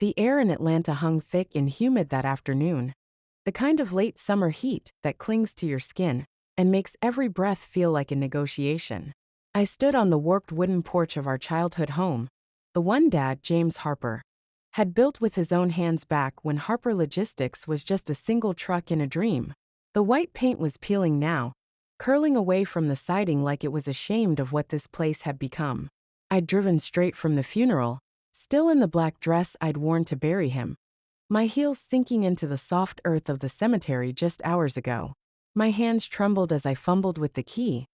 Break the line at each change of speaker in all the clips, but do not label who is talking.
The air in Atlanta hung thick and humid that afternoon. The kind of late summer heat that clings to your skin and makes every breath feel like a negotiation. I stood on the warped wooden porch of our childhood home, the one Dad, James Harper, had built with his own hands back when Harper Logistics was just a single truck in a dream. The white paint was peeling now, curling away from the siding like it was ashamed of what this place had become. I'd driven straight from the funeral, still in the black dress I'd worn to bury him, my heels sinking into the soft earth of the cemetery just hours ago. My hands trembled as I fumbled with the key,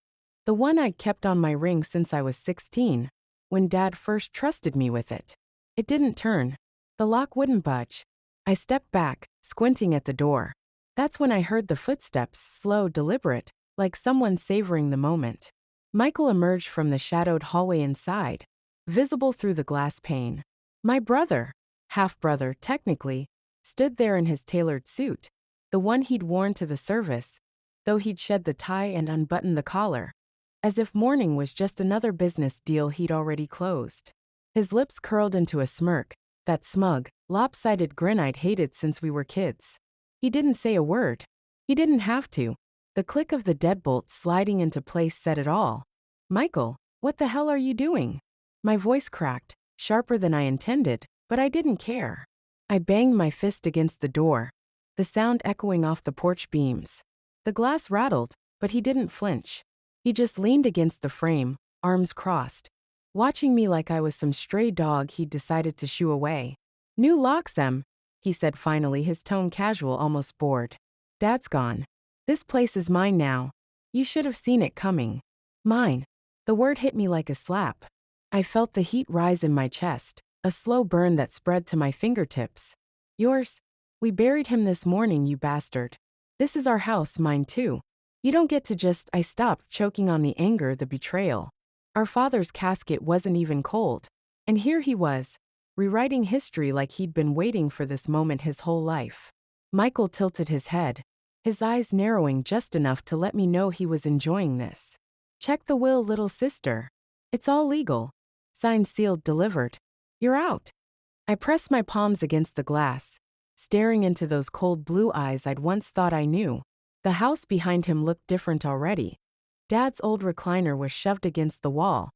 the one I'd kept on my ring since I was 16, when Dad first trusted me with it. It didn't turn. The lock wouldn't budge. I stepped back, squinting at the door. That's when I heard the footsteps, slow, deliberate, like someone savoring the moment. Michael emerged from the shadowed hallway inside, visible through the glass pane. My brother, half-brother technically, stood there in his tailored suit, the one he'd worn to the service, though he'd shed the tie and unbuttoned the collar, as if mourning was just another business deal he'd already closed. His lips curled into a smirk, that smug, lopsided grin I'd hated since we were kids. He didn't say a word. He didn't have to. The click of the deadbolt sliding into place said it all. "Michael, what the hell are you doing?" My voice cracked, sharper than I intended, but I didn't care. I banged my fist against the door, the sound echoing off the porch beams. The glass rattled, but he didn't flinch. He just leaned against the frame, arms crossed, watching me like I was some stray dog he'd decided to shoo away. "New locks, Em," he said finally, his tone casual, almost bored. "Dad's gone. This place is mine now. You should have seen it coming." Mine. The word hit me like a slap. I felt the heat rise in my chest, a slow burn that spread to my fingertips. "Yours? We buried him this morning, you bastard. This is our house, mine too. You don't get to just—" I stopped, choking on the anger, the betrayal. Our father's casket wasn't even cold, and here he was, rewriting history like he'd been waiting for this moment his whole life. Michael tilted his head, his eyes narrowing just enough to let me know he was enjoying this. "Check the will, little sister. It's all legal. Signed, sealed, delivered. You're out." I pressed my palms against the glass, staring into those cold blue eyes I'd once thought I knew. The house behind him looked different already. Dad's old recliner was shoved against the wall.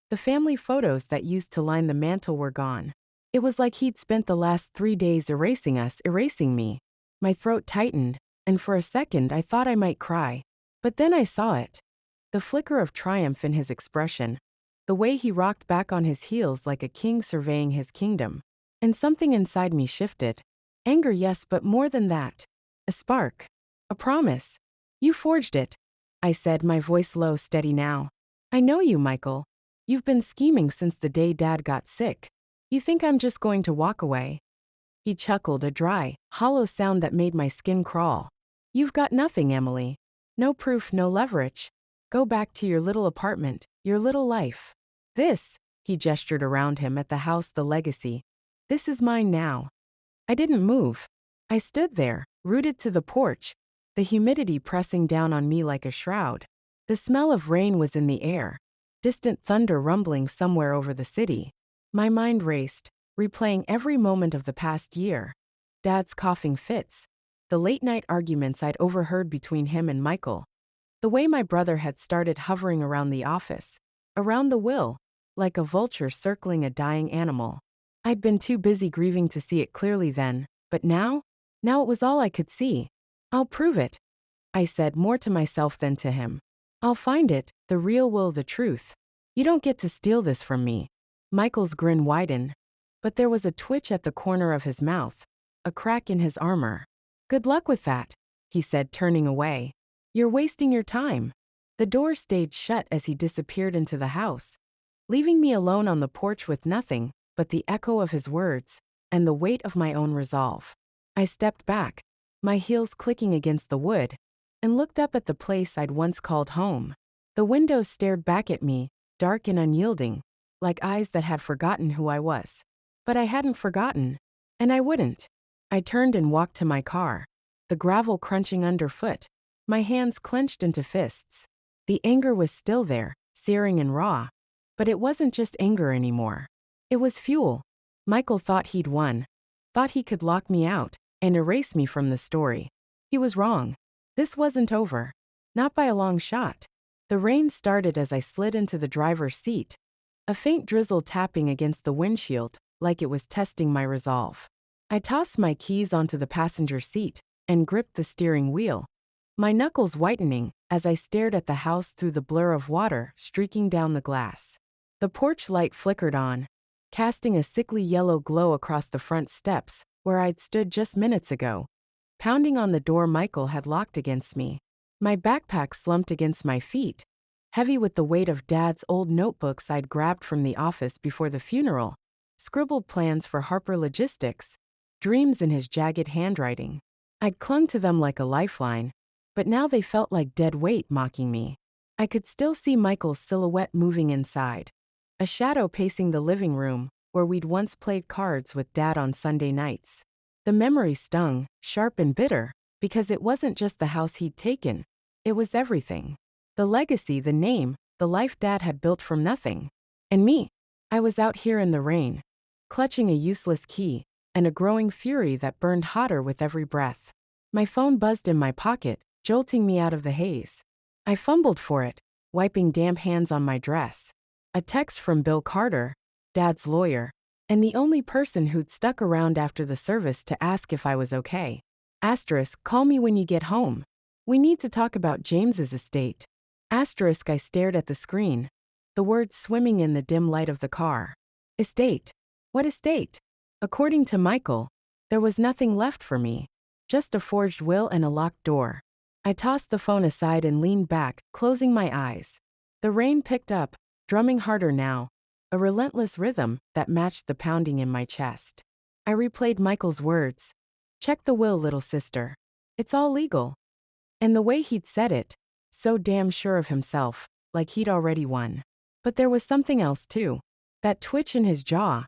The family photos that used to line the mantel were gone. It was like he'd spent the last 3 days erasing us, erasing me. My throat tightened, and for a second I thought I might cry. But then I saw it. The flicker of triumph in his expression. The way he rocked back on his heels like a king surveying his kingdom. And something inside me shifted. Anger, yes, but more than that. A spark. A promise. "You forged it," I said, my voice low, steady now. "I know you, Michael. You've been scheming since the day Dad got sick. You think I'm just going to walk away?" He chuckled, a dry, hollow sound that made my skin crawl. "You've got nothing, Emily. No proof, no leverage. Go back to your little apartment, your little life. This," he gestured around him at the house, the legacy. "This is mine now." I didn't move. I stood there, rooted to the porch, the humidity pressing down on me like a shroud. The smell of rain was in the air, distant thunder rumbling somewhere over the city. My mind raced, replaying every moment of the past year. Dad's coughing fits, the late-night arguments I'd overheard between him and Michael, the way my brother had started hovering around the office, around the will, like a vulture circling a dying animal. I'd been too busy grieving to see it clearly then, but now it was all I could see. "I'll prove it," I said, more to myself than to him. "I'll find it, the real will, the truth. You don't get to steal this from me." Michael's grin widened, but there was a twitch at the corner of his mouth, a crack in his armor. "Good luck with that," he said, turning away. "You're wasting your time." The door stayed shut as he disappeared into the house, leaving me alone on the porch with nothing but the echo of his words and the weight of my own resolve. I stepped back, my heels clicking against the wood, and looked up at the place I'd once called home. The windows stared back at me, dark and unyielding, like eyes that had forgotten who I was. But I hadn't forgotten, and I wouldn't. I turned and walked to my car, the gravel crunching underfoot, my hands clenched into fists. The anger was still there, searing and raw, but it wasn't just anger anymore. It was fuel. Michael thought he'd won, thought he could lock me out and erase me from the story. He was wrong. This wasn't over. Not by a long shot. The rain started as I slid into the driver's seat, a faint drizzle tapping against the windshield, like it was testing my resolve. I tossed my keys onto the passenger seat and gripped the steering wheel, my knuckles whitening as I stared at the house through the blur of water streaking down the glass. The porch light flickered on, casting a sickly yellow glow across the front steps where I'd stood just minutes ago, pounding on the door Michael had locked against me. My backpack slumped against my feet, heavy with the weight of Dad's old notebooks I'd grabbed from the office before the funeral, scribbled plans for Harper Logistics, dreams in his jagged handwriting. I'd clung to them like a lifeline, but now they felt like dead weight mocking me. I could still see Michael's silhouette moving inside, a shadow pacing the living room, where we'd once played cards with Dad on Sunday nights. The memory stung, sharp and bitter, because it wasn't just the house he'd taken, it was everything. The legacy, the name, the life Dad had built from nothing. And me, I was out here in the rain, clutching a useless key, and a growing fury that burned hotter with every breath. My phone buzzed in my pocket, jolting me out of the haze. I fumbled for it, wiping damp hands on my dress. A text from Bill Carter, Dad's lawyer, and the only person who'd stuck around after the service to ask if I was okay. Asterisk, call me when you get home. We need to talk about James's estate. Asterisk, I stared at the screen, the words swimming in the dim light of the car. Estate. What estate? According to Michael, there was nothing left for me, just a forged will and a locked door. I tossed the phone aside and leaned back, closing my eyes. The rain picked up, drumming harder now, a relentless rhythm that matched the pounding in my chest. I replayed Michael's words. Check the will, little sister. It's all legal. And the way he'd said it, so damn sure of himself, like he'd already won. But there was something else too. That twitch in his jaw.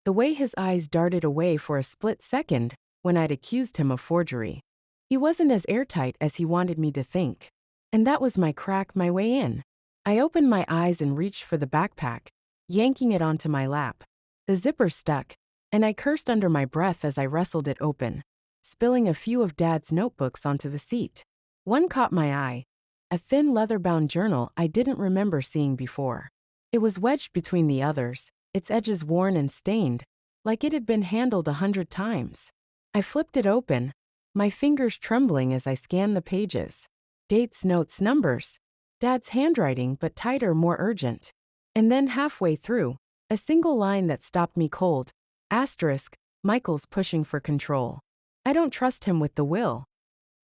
The way his eyes darted away for a split second when I'd accused him of forgery. He wasn't as airtight as he wanted me to think. And that was my crack, my way in. I opened my eyes and reached for the backpack, yanking it onto my lap. The zipper stuck, and I cursed under my breath as I wrestled it open, spilling a few of Dad's notebooks onto the seat. One caught my eye, a thin leather-bound journal I didn't remember seeing before. It was wedged between the others, its edges worn and stained, like it had been handled 100 times. I flipped it open, my fingers trembling as I scanned the pages. Dates, notes, numbers. Dad's handwriting, but tighter, more urgent. And then halfway through, a single line that stopped me cold. Asterisk, Michael's pushing for control. I don't trust him with the will.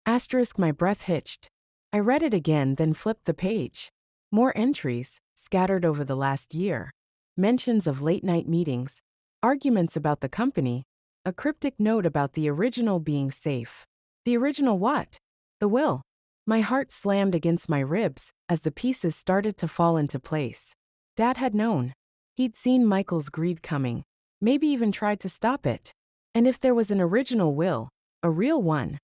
Asterisk, my breath hitched. I read it again, then flipped the page. More entries, scattered over the last year. Mentions of late-night meetings, arguments about the company, a cryptic note about the original being safe. The original what? The will. My heart slammed against my ribs as the pieces started to fall into place. Dad had known. He'd seen Michael's greed coming, maybe even tried to stop it. And if there was an original will, a real one,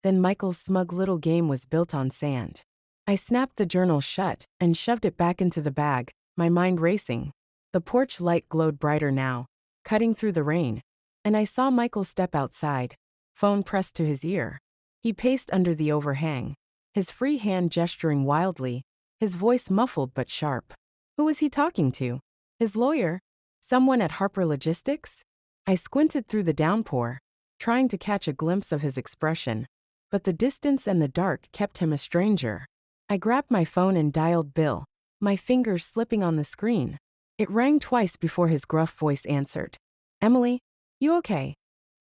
then Michael's smug little game was built on sand. I snapped the journal shut and shoved it back into the bag, my mind racing. The porch light glowed brighter now, cutting through the rain, and I saw Michael step outside, phone pressed to his ear. He paced under the overhang, his free hand gesturing wildly, his voice muffled but sharp. Who was he talking to? His lawyer? Someone at Harper Logistics? I squinted through the downpour, trying to catch a glimpse of his expression, but the distance and the dark kept him a stranger. I grabbed my phone and dialed Bill, my fingers slipping on the screen. It rang twice before his gruff voice answered. Emily, you okay?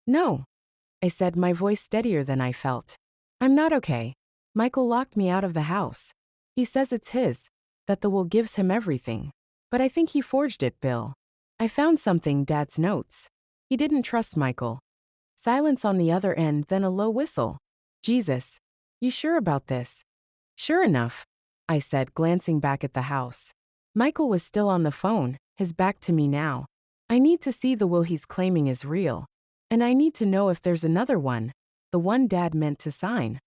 No, I said, my voice steadier than I felt. I'm not okay. Michael locked me out of the house. He says it's his, that the will gives him everything. But I think he forged it, Bill. I found something, Dad's notes. He didn't trust Michael. Silence on the other end, then a low whistle. Jesus, you sure about this? Sure enough, I said, glancing back at the house. Michael was still on the phone, his back to me now. I need to see the will he's claiming is real. And I need to know if there's another one, the one Dad meant to sign.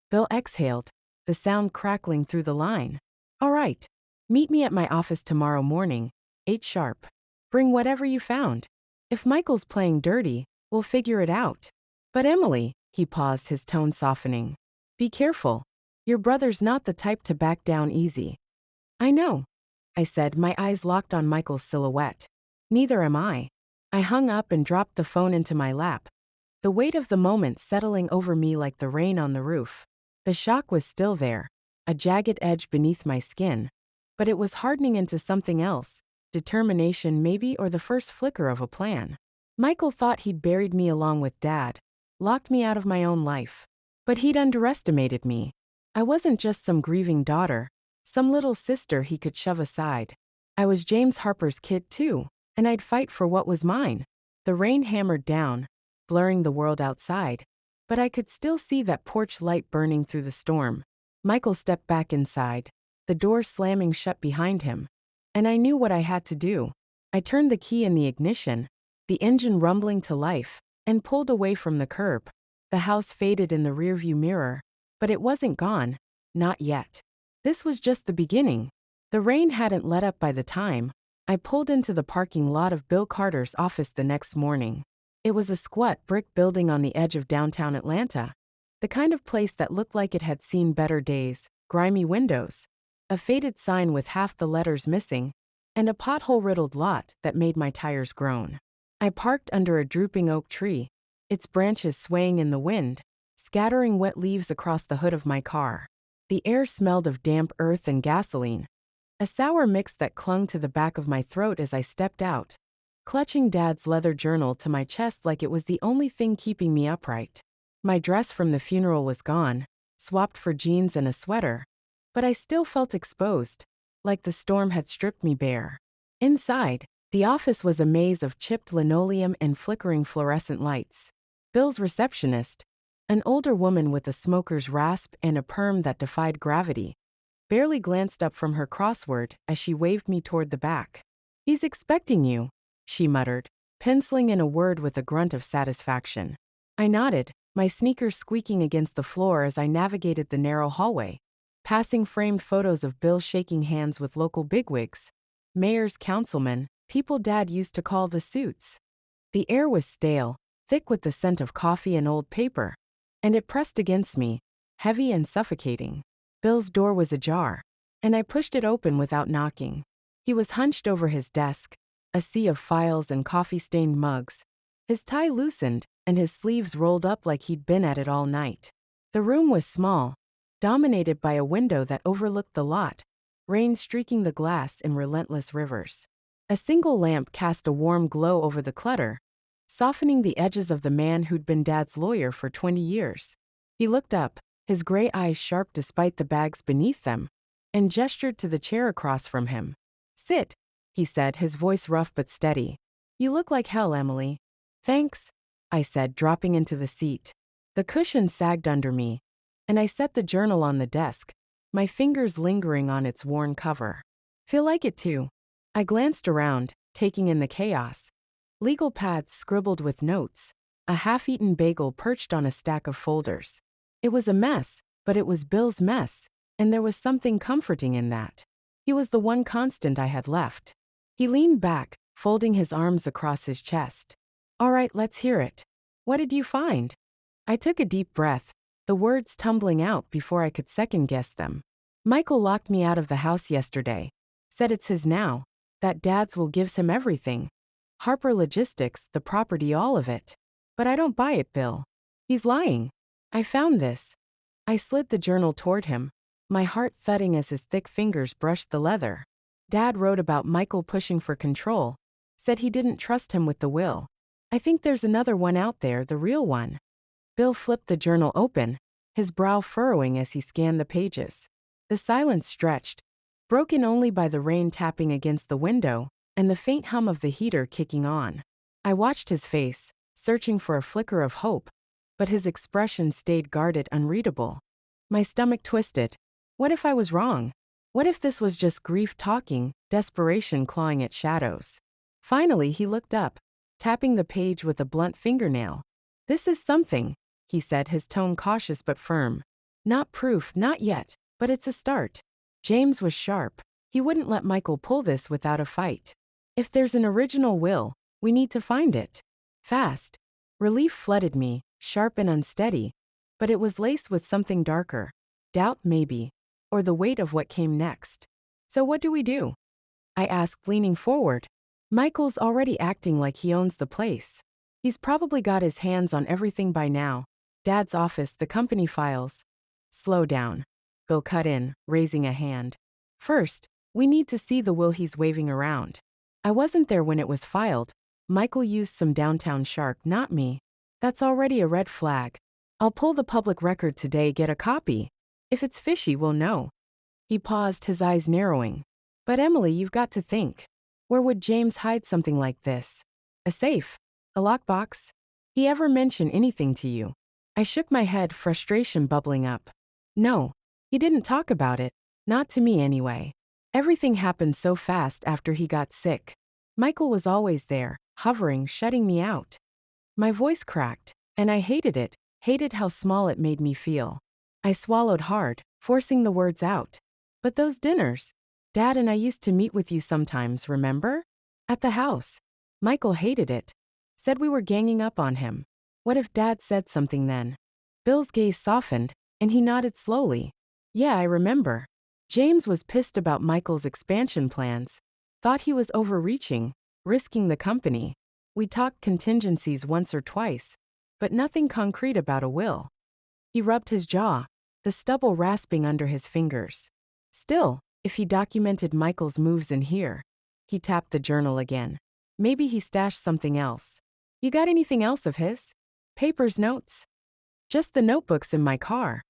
Bill exhaled, the sound crackling through the line. All right. Meet me at my office tomorrow morning, 8 sharp. Bring whatever you found. If Michael's playing dirty, We'll figure it out. But Emily, he paused, his tone softening. Be careful. Your brother's not the type to back down easy. I know, I said, my eyes locked on Michael's silhouette. Neither am I. I hung up and dropped the phone into my lap, the weight of the moment settling over me like the rain on the roof. The shock was still there, a jagged edge beneath my skin, but it was hardening into something else, determination maybe, or the first flicker of a plan. Michael thought he'd buried me along with Dad, locked me out of my own life. But he'd underestimated me. I wasn't just some grieving daughter, some little sister he could shove aside. I was James Harper's kid too, and I'd fight for what was mine. The rain hammered down, blurring the world outside, but I could still see that porch light burning through the storm. Michael stepped back inside, the door slamming shut behind him, and I knew what I had to do. I turned the key in the ignition, the engine rumbling to life, and pulled away from the curb. The house faded in the rearview mirror, but it wasn't gone, not yet. This was just the beginning. The rain hadn't let up by the time I pulled into the parking lot of Bill Carter's office the next morning. It was a squat brick building on the edge of downtown Atlanta, the kind of place that looked like it had seen better days, grimy windows, a faded sign with half the letters missing, and a pothole-riddled lot that made my tires groan. I parked under a drooping oak tree, its branches swaying in the wind, scattering wet leaves across the hood of my car. The air smelled of damp earth and gasoline, a sour mix that clung to the back of my throat as I stepped out, clutching Dad's leather journal to my chest like it was the only thing keeping me upright. My dress from the funeral was gone, swapped for jeans and a sweater, but I still felt exposed, like the storm had stripped me bare. Inside, the office was a maze of chipped linoleum and flickering fluorescent lights. Bill's receptionist, an older woman with a smoker's rasp and a perm that defied gravity, barely glanced up from her crossword as she waved me toward the back. He's expecting you, she muttered, penciling in a word with a grunt of satisfaction. I nodded, my sneakers squeaking against the floor as I navigated the narrow hallway, passing framed photos of Bill shaking hands with local bigwigs, mayors, councilmen, people Dad used to call the suits. The air was stale, thick with the scent of coffee and old paper, and it pressed against me, heavy and suffocating. Bill's door was ajar, and I pushed it open without knocking. He was hunched over his desk, a sea of files and coffee-stained mugs, his tie loosened and his sleeves rolled up like he'd been at it all night. The room was small, dominated by a window that overlooked the lot, rain streaking the glass in relentless rivers. A single lamp cast a warm glow over the clutter, softening the edges of the man who'd been Dad's lawyer for 20 years. He looked up, his gray eyes sharp despite the bags beneath them, and gestured to the chair across from him. Sit, he said, his voice rough but steady. You look like hell, Emily. Thanks, I said, dropping into the seat. The cushion sagged under me, and I set the journal on the desk, my fingers lingering on its worn cover. Feel like it too. I glanced around, taking in the chaos. Legal pads scribbled with notes, a half-eaten bagel perched on a stack of folders. It was a mess, but it was Bill's mess, and there was something comforting in that. He was the one constant I had left. He leaned back, folding his arms across his chest. All right, let's hear it. What did you find? I took a deep breath, the words tumbling out before I could second-guess them. Michael locked me out of the house yesterday. Said it's his now, that Dad's will gives him everything. Harper Logistics, the property, all of it. But I don't buy it, Bill. He's lying. I found this. I slid the journal toward him, my heart thudding as his thick fingers brushed the leather. Dad wrote about Michael pushing for control, said he didn't trust him with the will. I think there's another one out there, the real one. Bill flipped the journal open, his brow furrowing as he scanned the pages. The silence stretched, broken only by the rain tapping against the window and the faint hum of the heater kicking on. I watched his face, searching for a flicker of hope, but his expression stayed guarded, unreadable. My stomach twisted. What if I was wrong? What if this was just grief talking, desperation clawing at shadows? Finally, he looked up, tapping the page with a blunt fingernail. This is something, he said, his tone cautious but firm. Not proof, not yet, but it's a start. James was sharp. He wouldn't let Michael pull this without a fight. If there's an original will, we need to find it. Fast. Relief flooded me, sharp and unsteady, but it was laced with something darker. Doubt, maybe. Or the weight of what came next. So what do we do? I asked, leaning forward. Michael's already acting like he owns the place. He's probably got his hands on everything by now. Dad's office, the company files. Slow down. Bill cut in, raising a hand. First, we need to see the will he's waving around. I wasn't there when it was filed. Michael used some downtown shark, not me. That's already a red flag. I'll pull the public record today, get a copy. If it's fishy, we'll know. He paused, his eyes narrowing. But Emily, you've got to think. Where would James hide something like this? A safe? A lockbox? He ever mention anything to you? I shook my head, frustration bubbling up. No. He didn't talk about it. Not to me anyway. Everything happened so fast after he got sick. Michael was always there, hovering, shutting me out. My voice cracked, and I hated it, hated how small it made me feel. I swallowed hard, forcing the words out. But those dinners. Dad and I used to meet with you sometimes, remember? At the house. Michael hated it. Said we were ganging up on him. What if Dad said something then? Bill's gaze softened, and he nodded slowly. Yeah, I remember. James was pissed about Michael's expansion plans. Thought he was overreaching, risking the company. We talked contingencies once or twice, but nothing concrete about a will. He rubbed his jaw, the stubble rasping under his fingers. Still, if he documented Michael's moves in here. He tapped the journal again. Maybe he stashed something else. You got anything else of his? Papers, notes? Just the notebooks in my car,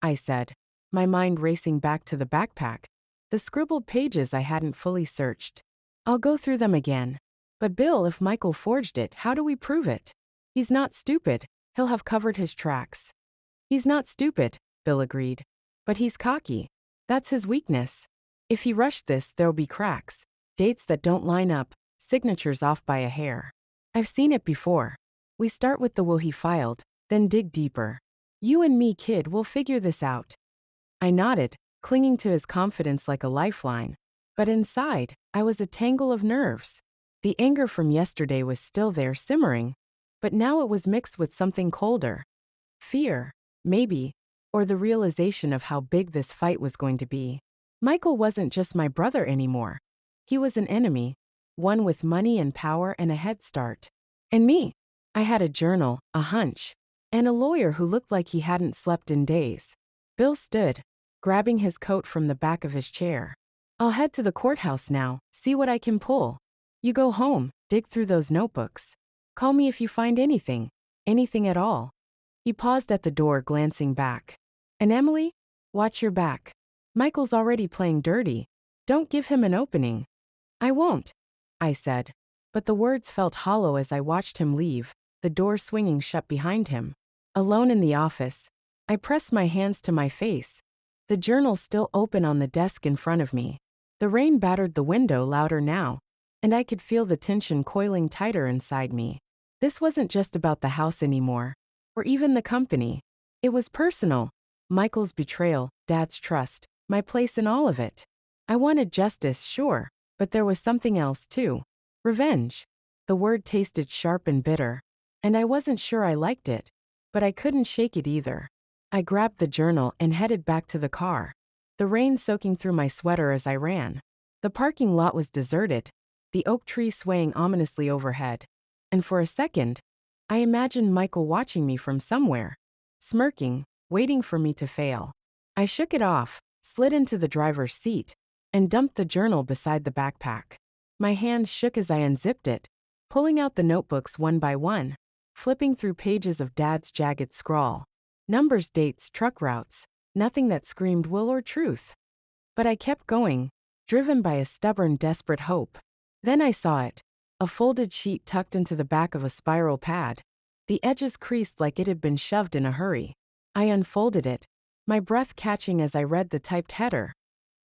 I said, my mind racing back to the backpack, the scribbled pages I hadn't fully searched. I'll go through them again. But Bill, if Michael forged it, how do we prove it? He's not stupid. He'll have covered his tracks. He's not stupid, Bill agreed. But he's cocky. That's his weakness. If he rushed this, there'll be cracks. Dates that don't line up, signatures off by a hair. I've seen it before. We start with the will he filed, then dig deeper. You and me, kid, we'll figure this out. I nodded, clinging to his confidence like a lifeline. But inside, I was a tangle of nerves. The anger from yesterday was still there, simmering. But now it was mixed with something colder. Fear, maybe, or the realization of how big this fight was going to be. Michael wasn't just my brother anymore. He was an enemy, one with money and power and a head start. And me. I had a journal, a hunch, and a lawyer who looked like he hadn't slept in days. Bill stood, grabbing his coat from the back of his chair. I'll head to the courthouse now, see what I can pull. You go home, dig through those notebooks. Call me if you find anything at all. He paused at the door, glancing back. And Emily? Watch your back. Michael's already playing dirty. Don't give him an opening. I won't, I said. But the words felt hollow as I watched him leave, the door swinging shut behind him. Alone in the office, I pressed my hands to my face, the journal still open on the desk in front of me. The rain battered the window louder now, and I could feel the tension coiling tighter inside me. This wasn't just about the house anymore, or even the company. It was personal. Michael's betrayal, Dad's trust, my place in all of it. I wanted justice, sure, but there was something else too. Revenge. The word tasted sharp and bitter, and I wasn't sure I liked it, but I couldn't shake it either. I grabbed the journal and headed back to the car, the rain soaking through my sweater as I ran. The parking lot was deserted, the oak tree swaying ominously overhead. And for a second, I imagined Michael watching me from somewhere, smirking, waiting for me to fail. I shook it off, slid into the driver's seat, and dumped the journal beside the backpack. My hands shook as I unzipped it, pulling out the notebooks one by one, flipping through pages of Dad's jagged scrawl. Numbers, dates, truck routes, nothing that screamed will or truth. But I kept going, driven by a stubborn, desperate hope. Then I saw it, a folded sheet tucked into the back of a spiral pad. The edges creased like it had been shoved in a hurry. I unfolded it, my breath catching as I read the typed header.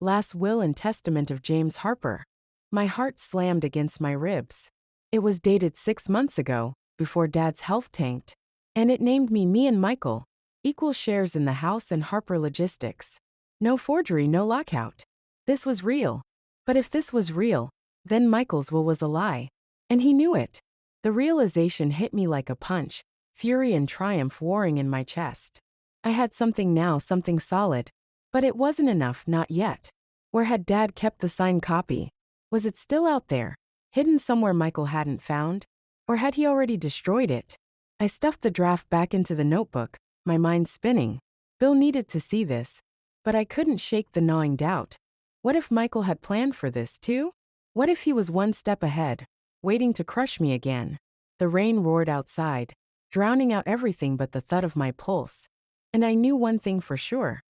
Last will and testament of James Harper. My heart slammed against my ribs. It was dated 6 months ago, before Dad's health tanked. And it named me and Michael, equal shares in the house and Harper Logistics. No forgery, no lockout. This was real. But if this was real, then Michael's will was a lie. And he knew it. The realization hit me like a punch, fury and triumph warring in my chest. I had something now, something solid. But it wasn't enough, not yet. Where had Dad kept the signed copy? Was it still out there, hidden somewhere Michael hadn't found? Or had he already destroyed it? I stuffed the draft back into the notebook, my mind spinning. Bill needed to see this. But I couldn't shake the gnawing doubt. What if Michael had planned for this too? What if he was one step ahead, waiting to crush me again? The rain roared outside, drowning out everything but the thud of my pulse. And I knew one thing for sure.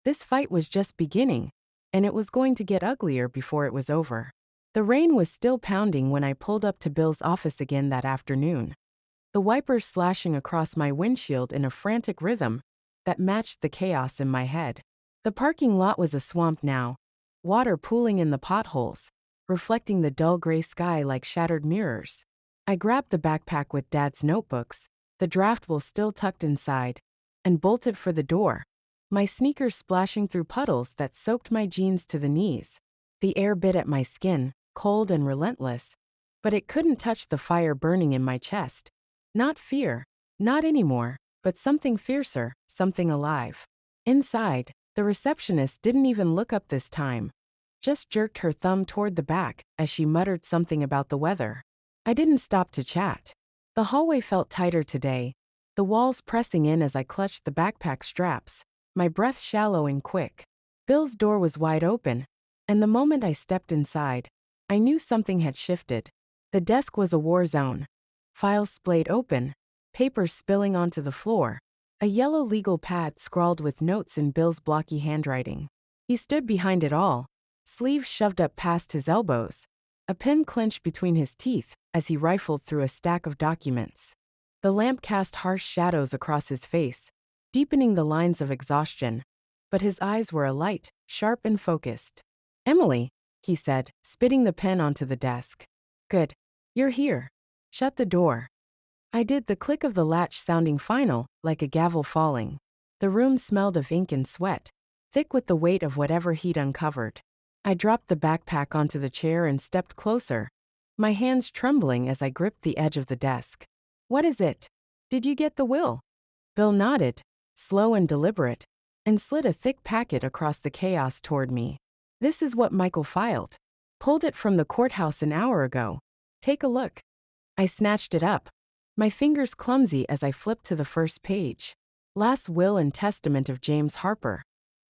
This fight was just beginning, and it was going to get uglier before it was over. The rain was still pounding when I pulled up to Bill's office again that afternoon. The wipers slashing across my windshield in a frantic rhythm that matched the chaos in my head. The parking lot was a swamp now, water pooling in the potholes, reflecting the dull gray sky like shattered mirrors. I grabbed the backpack with Dad's notebooks, the draft will still tucked inside, and bolted for the door, my sneakers splashing through puddles that soaked my jeans to the knees. The air bit at my skin, cold and relentless, but it couldn't touch the fire burning in my chest. Not fear, not anymore, but something fiercer, something alive. Inside, the receptionist didn't even look up this time, just jerked her thumb toward the back as she muttered something about the weather. I didn't stop to chat. The hallway felt tighter today, the walls pressing in as I clutched the backpack straps, my breath shallow and quick. Bill's door was wide open, and the moment I stepped inside, I knew something had shifted. The desk was a war zone. Files splayed open, papers spilling onto the floor, a yellow legal pad scrawled with notes in Bill's blocky handwriting. He stood behind it all, sleeves shoved up past his elbows, a pen clenched between his teeth as he rifled through a stack of documents. The lamp cast harsh shadows across his face, deepening the lines of exhaustion, but his eyes were alight, sharp and focused. "Emily," he said, spitting the pen onto the desk. "Good. You're here. Shut the door." I did, the click of the latch sounding final, like a gavel falling. The room smelled of ink and sweat, thick with the weight of whatever he'd uncovered. I dropped the backpack onto the chair and stepped closer, my hands trembling as I gripped the edge of the desk. "What is it? Did you get the will?" Bill nodded, slow and deliberate, and slid a thick packet across the chaos toward me. "This is what Michael filed. Pulled it from the courthouse an hour ago. Take a look." I snatched it up, my fingers clumsy as I flipped to the first page. Last will and testament of James Harper.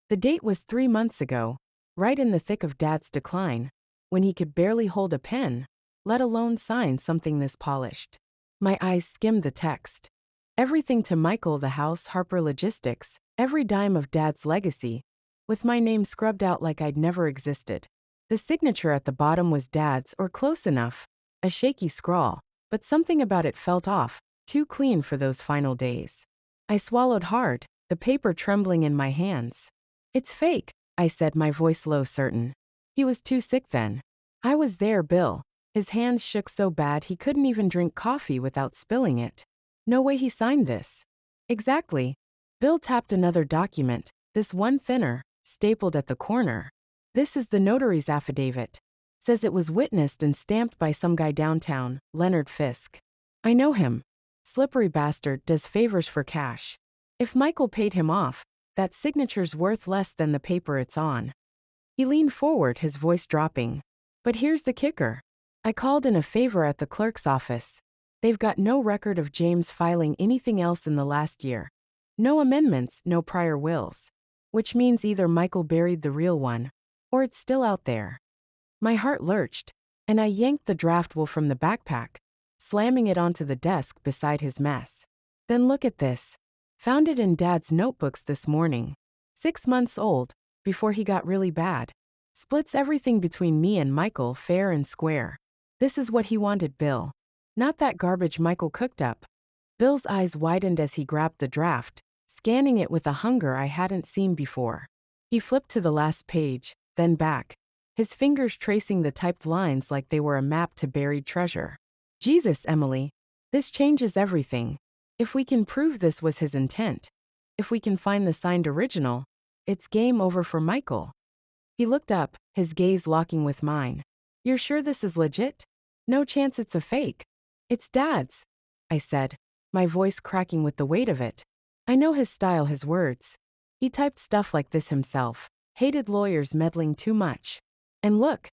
The date was 3 months ago, right in the thick of Dad's decline, when he could barely hold a pen, let alone sign something this polished. My eyes skimmed the text. Everything to Michael, the house, Harper Logistics, every dime of Dad's legacy, with my name scrubbed out like I'd never existed. The signature at the bottom was Dad's, or close enough, a shaky scrawl, but something about it felt off, too clean for those final days. I swallowed hard, the paper trembling in my hands. "It's fake," I said, my voice low, certain. He was too sick then. I was there, Bill. His hands shook so bad he couldn't even drink coffee without spilling it. No way he signed this. Exactly. Bill tapped another document, this one thinner, stapled at the corner. "This is the notary's affidavit. Says it was witnessed and stamped by some guy downtown, Leonard Fisk. I know him. Slippery bastard, does favors for cash. If Michael paid him off, that signature's worth less than the paper it's on." He leaned forward, his voice dropping. "But here's the kicker. I called in a favor at the clerk's office. They've got no record of James filing anything else in the last year. No amendments, no prior wills. Which means either Michael buried the real one, or it's still out there." My heart lurched, and I yanked the draft will from the backpack, slamming it onto the desk beside his mess. "Then look at this. Found it in Dad's notebooks this morning. 6 months old, before he got really bad. Splits everything between me and Michael fair and square. This is what he wanted, Bill. Not that garbage Michael cooked up." Bill's eyes widened as he grabbed the draft, scanning it with a hunger I hadn't seen before. He flipped to the last page, then back, his fingers tracing the typed lines like they were a map to buried treasure. "Jesus, Emily. This changes everything. If we can prove this was his intent, if we can find the signed original, it's game over for Michael." He looked up, his gaze locking with mine. "You're sure this is legit? No chance it's a fake?" "It's Dad's," I said, my voice cracking with the weight of it. I know his style, his words. He typed stuff like this himself. Hated lawyers meddling too much. And look,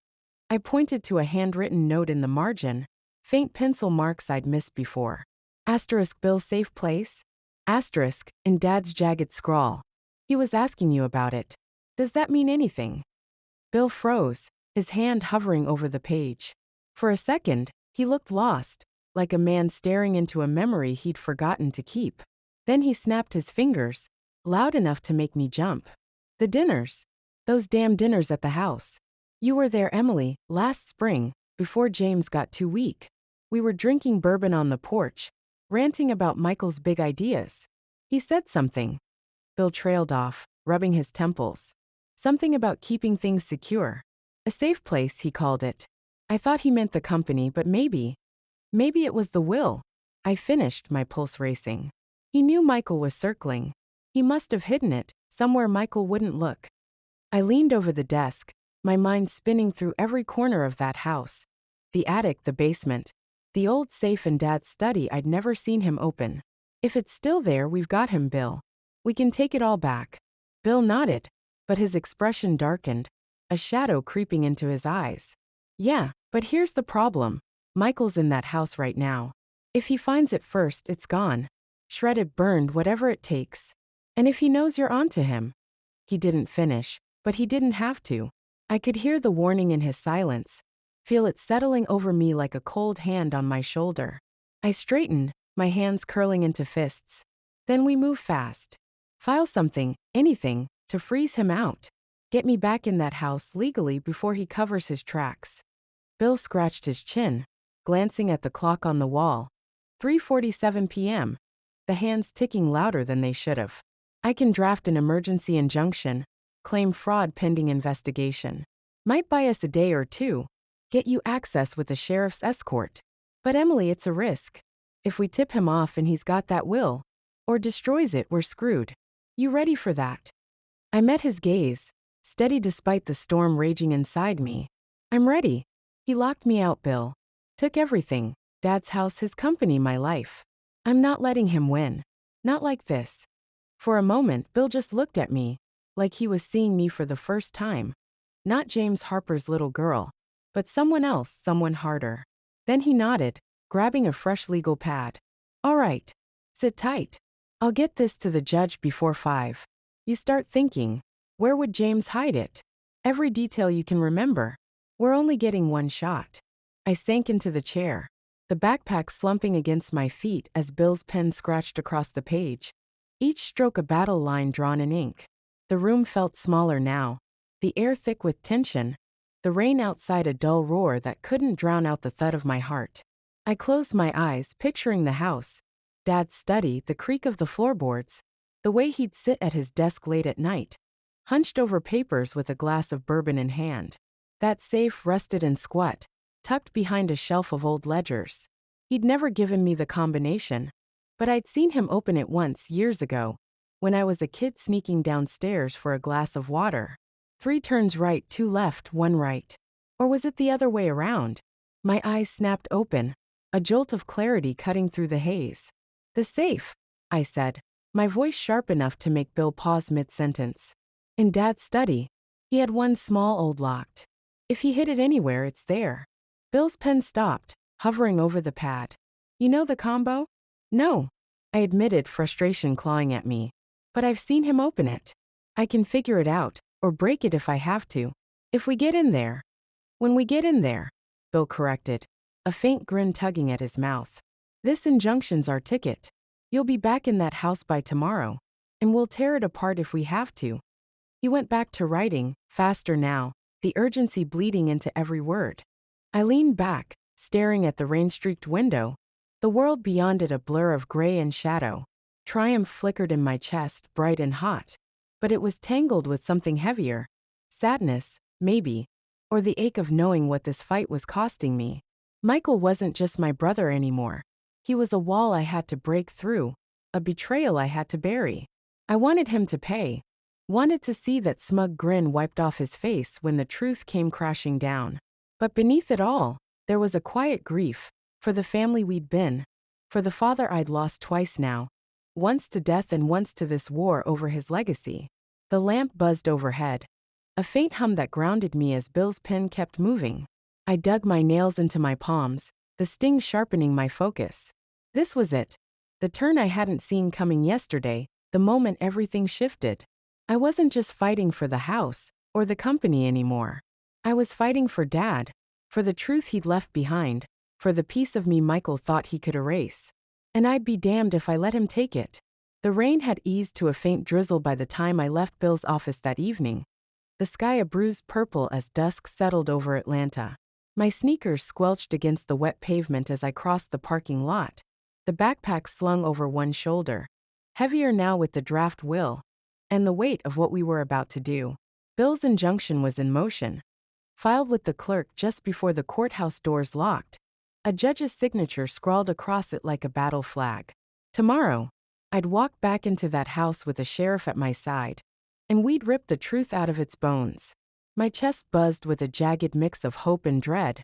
I pointed to a handwritten note in the margin. Faint pencil marks I'd missed before. Asterisk Bill's safe place? Asterisk, in Dad's jagged scrawl. He was asking you about it. Does that mean anything? Bill froze, his hand hovering over the page. For a second, he looked lost, like a man staring into a memory he'd forgotten to keep. Then he snapped his fingers, loud enough to make me jump. The dinners. Those damn dinners at the house. You were there, Emily, last spring, before James got too weak. We were drinking bourbon on the porch, ranting about Michael's big ideas. He said something. Bill trailed off, rubbing his temples. Something about keeping things secure. A safe place, he called it. I thought he meant the company, but maybe it was the will. I finished, my pulse racing. He knew Michael was circling. He must have hidden it, somewhere Michael wouldn't look. I leaned over the desk, my mind spinning through every corner of that house. The attic, the basement, the old safe in Dad's study I'd never seen him open. If it's still there, we've got him, Bill. We can take it all back. Bill nodded, but his expression darkened, a shadow creeping into his eyes. Yeah, but here's the problem. Michael's in that house right now. If he finds it first, it's gone. Shredded, burned, whatever it takes. And if he knows you're onto him. He didn't finish, but he didn't have to. I could hear the warning in his silence, feel it settling over me like a cold hand on my shoulder. I straightened, my hands curling into fists. Then we move fast. File something, anything, to freeze him out. Get me back in that house legally before he covers his tracks. Bill scratched his chin, glancing at the clock on the wall. 3:47 p.m. The hands ticking louder than they should have. I can draft an emergency injunction, claim fraud pending investigation. Might buy us a day or two, get you access with a sheriff's escort. But Emily, it's a risk. If we tip him off and he's got that will, or destroys it, we're screwed. You ready for that? I met his gaze, steady despite the storm raging inside me. I'm ready. He locked me out, Bill. Took everything. Dad's house, his company, my life. I'm not letting him win. Not like this. For a moment, Bill just looked at me, like he was seeing me for the first time. Not James Harper's little girl, but someone else, someone harder. Then he nodded, grabbing a fresh legal pad. All right. Sit tight. I'll get this to the judge before 5. You start thinking, where would James hide it? Every detail you can remember. We're only getting one shot. I sank into the chair, the backpack slumping against my feet as Bill's pen scratched across the page. Each stroke a battle line drawn in ink. The room felt smaller now, the air thick with tension, the rain outside a dull roar that couldn't drown out the thud of my heart. I closed my eyes, picturing the house, Dad's study, the creak of the floorboards, the way he'd sit at his desk late at night, hunched over papers with a glass of bourbon in hand. That safe rusted and squat, tucked behind a shelf of old ledgers. He'd never given me the combination, but I'd seen him open it once years ago, when I was a kid sneaking downstairs for a glass of water. 3 turns right, 2 left, 1 right. Or was it the other way around? My eyes snapped open, a jolt of clarity cutting through the haze. The safe, I said, my voice sharp enough to make Bill pause mid-sentence. In Dad's study, he had one small old locked. If he hid it anywhere, it's there. Bill's pen stopped, hovering over the pad. You know the combo? No, I admitted, frustration clawing at me. But I've seen him open it. I can figure it out, or break it if I have to. If we get in there. When we get in there, Bill corrected, a faint grin tugging at his mouth. This injunction's our ticket. You'll be back in that house by tomorrow, and we'll tear it apart if we have to. He went back to writing, faster now, the urgency bleeding into every word. I leaned back, staring at the rain-streaked window, the world beyond it a blur of gray and shadow. Triumph flickered in my chest, bright and hot, but it was tangled with something heavier. Sadness, maybe, or the ache of knowing what this fight was costing me. Michael wasn't just my brother anymore. He was a wall I had to break through, a betrayal I had to bury. I wanted him to pay. Wanted to see that smug grin wiped off his face when the truth came crashing down. But beneath it all, there was a quiet grief, for the family we'd been, For the father I'd lost twice now. Once to death and once to this war over his legacy. The lamp buzzed overhead. A faint hum that grounded me as Bill's pen kept moving. I dug my nails into my palms, the sting sharpening my focus. This was it. The turn I hadn't seen coming yesterday, the moment everything shifted. I wasn't just fighting for the house or the company anymore. I was fighting for Dad, for the truth he'd left behind, for the piece of me Michael thought he could erase. And I'd be damned if I let him take it. The rain had eased to a faint drizzle by the time I left Bill's office that evening, the sky a bruised purple as dusk settled over Atlanta. My sneakers squelched against the wet pavement as I crossed the parking lot, the backpack slung over one shoulder, heavier now with the draft will and the weight of what we were about to do. Bill's injunction was in motion, filed with the clerk just before the courthouse doors locked, a judge's signature scrawled across it like a battle flag. Tomorrow, I'd walk back into that house with a sheriff at my side, and we'd rip the truth out of its bones. My chest buzzed with a jagged mix of hope and dread,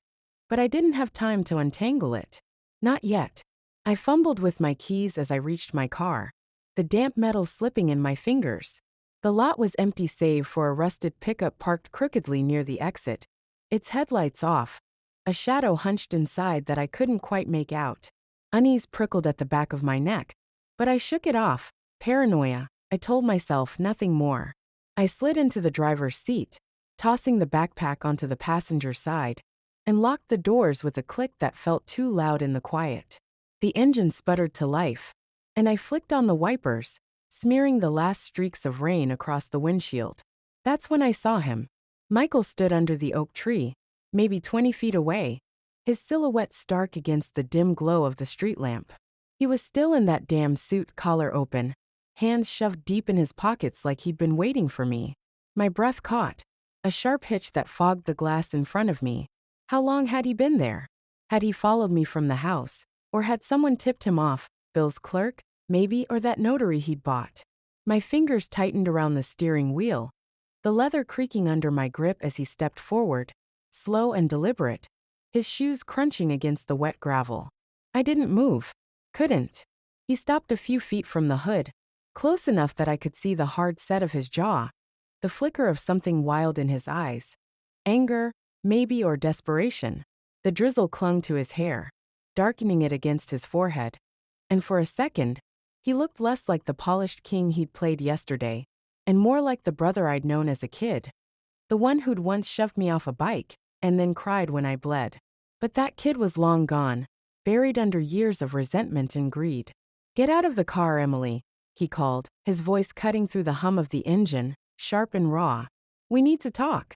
but I didn't have time to untangle it. Not yet. I fumbled with my keys as I reached my car, the damp metal slipping in my fingers. The lot was empty save for a rusted pickup parked crookedly near the exit, its headlights off, a shadow hunched inside that I couldn't quite make out. Unease prickled at the back of my neck, but I shook it off. Paranoia, I told myself, nothing more. I slid into the driver's seat, tossing the backpack onto the passenger side, and locked the doors with a click that felt too loud in the quiet. The engine sputtered to life, and I flicked on the wipers, smearing the last streaks of rain across the windshield. That's when I saw him. Michael stood under the oak tree, maybe 20 feet away, his silhouette stark against the dim glow of the street lamp. He was still in that damn suit, collar open, hands shoved deep in his pockets like he'd been waiting for me. My breath caught, a sharp hitch that fogged the glass in front of me. How long had he been there? Had he followed me from the house, or had someone tipped him off, Bill's clerk, maybe, or that notary he'd bought? My fingers tightened around the steering wheel, the leather creaking under my grip as he stepped forward, slow and deliberate, his shoes crunching against the wet gravel. I didn't move. Couldn't. He stopped a few feet from the hood, close enough that I could see the hard set of his jaw, the flicker of something wild in his eyes. Anger, maybe, or desperation. The drizzle clung to his hair, darkening it against his forehead. And for a second, he looked less like the polished king he'd played yesterday, and more like the brother I'd known as a kid. The one who'd once shoved me off a bike, and then cried when I bled. But that kid was long gone, buried under years of resentment and greed. "Get out of the car, Emily," he called, his voice cutting through the hum of the engine, sharp and raw. "We need to talk."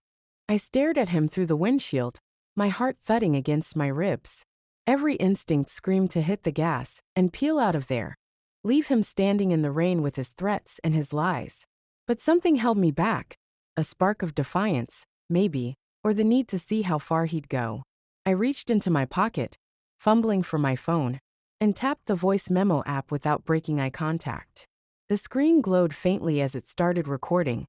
I stared at him through the windshield, my heart thudding against my ribs. Every instinct screamed to hit the gas and peel out of there, leave him standing in the rain with his threats and his lies. But something held me back, a spark of defiance, maybe, or the need to see how far he'd go. I reached into my pocket, fumbling for my phone, and tapped the voice memo app without breaking eye contact. The screen glowed faintly as it started recording.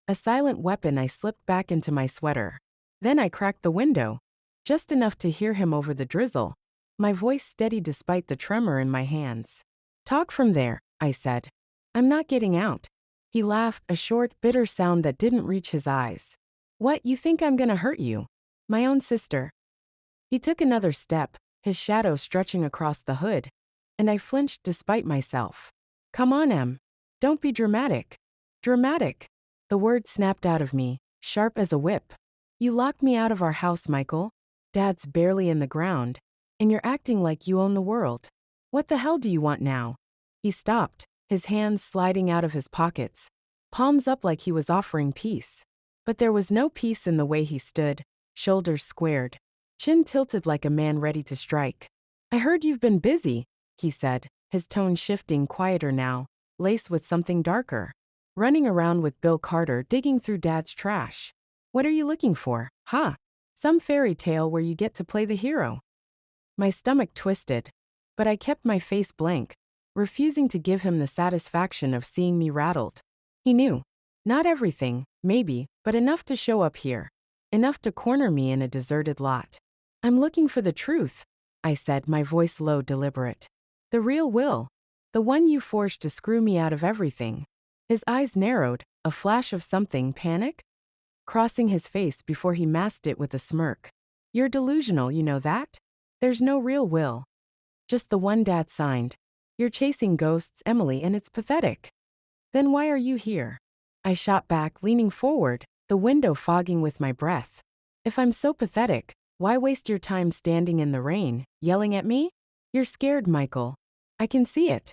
A silent weapon, I slipped back into my sweater. Then I cracked the window, just enough to hear him over the drizzle, my voice steady despite the tremor in my hands. "Talk from there," I said. "I'm not getting out." He laughed, a short, bitter sound that didn't reach his eyes. "What, you think I'm gonna hurt you? My own sister." He took another step, his shadow stretching across the hood, and I flinched despite myself. "Come on, Em. Don't be dramatic." "Dramatic?" The word snapped out of me, sharp as a whip. "You locked me out of our house, Michael. Dad's barely in the ground, and you're acting like you own the world. What the hell do you want now?" He stopped, his hands sliding out of his pockets, palms up like he was offering peace. But there was no peace in the way he stood, shoulders squared, chin tilted like a man ready to strike. "I heard you've been busy," he said, his tone shifting, quieter now, laced with something darker. "Running around with Bill Carter, digging through Dad's trash. What are you looking for, huh? Some fairy tale where you get to play the hero?" My stomach twisted, but I kept my face blank, refusing to give him the satisfaction of seeing me rattled. He knew. Not everything, maybe, but enough to show up here. Enough to corner me in a deserted lot. "I'm looking for the truth," I said, my voice low, deliberate. The real Will. The one you forged to screw me out of everything. His eyes narrowed, a flash of something, panic, crossing his face before he masked it with a smirk. You're delusional, you know that? There's no real Will. Just the one Dad signed. You're chasing ghosts, Emily, and it's pathetic. Then why are you here? I shot back, leaning forward, the window fogging with my breath. If I'm so pathetic, why waste your time standing in the rain, yelling at me? You're scared, Michael. I can see it.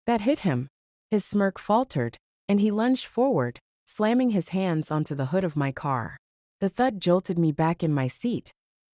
That hit him. His smirk faltered, and he lunged forward, slamming his hands onto the hood of my car. The thud jolted me back in my seat,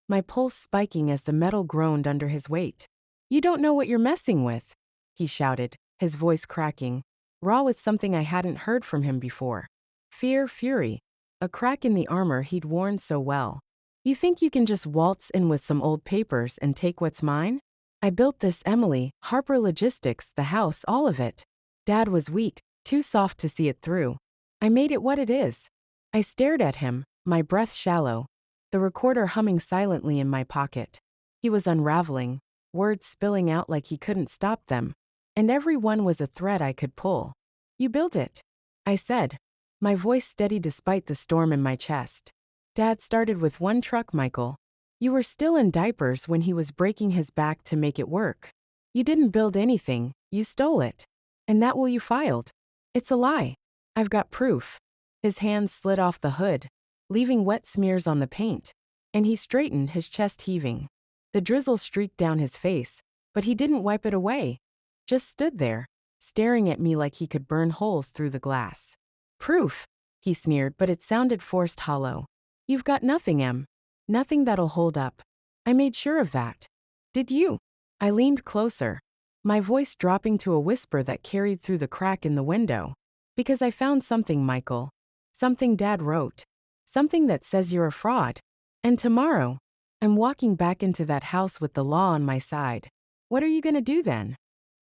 my pulse spiking as the metal groaned under his weight. You don't know what you're messing with, he shouted, his voice cracking, raw with something I hadn't heard from him before. Fear, fury, a crack in the armor he'd worn so well. You think you can just waltz in with some old papers and take what's mine? I built this, Emily, Harper Logistics, the house, all of it. Dad was weak, too soft to see it through. I made it what it is. I stared at him, my breath shallow, the recorder humming silently in my pocket. He was unraveling, words spilling out like he couldn't stop them, and every one was a thread I could pull. You built it, I said, my voice steady despite the storm in my chest. Dad started with one truck, Michael. You were still in diapers when he was breaking his back to make it work. You didn't build anything, you stole it. And that will you filed. It's a lie. I've got proof. His hands slid off the hood, leaving wet smears on the paint, and he straightened, his chest heaving. The drizzle streaked down his face, but he didn't wipe it away. Just stood there, staring at me like he could burn holes through the glass. Proof, he sneered, but it sounded forced hollow. You've got nothing, Em. Nothing that'll hold up. I made sure of that. Did you? I leaned closer, my voice dropping to a whisper that carried through the crack in the window. Because I found something, Michael. Something Dad wrote. Something that says you're a fraud. And tomorrow, I'm walking back into that house with the law on my side. What are you gonna do then?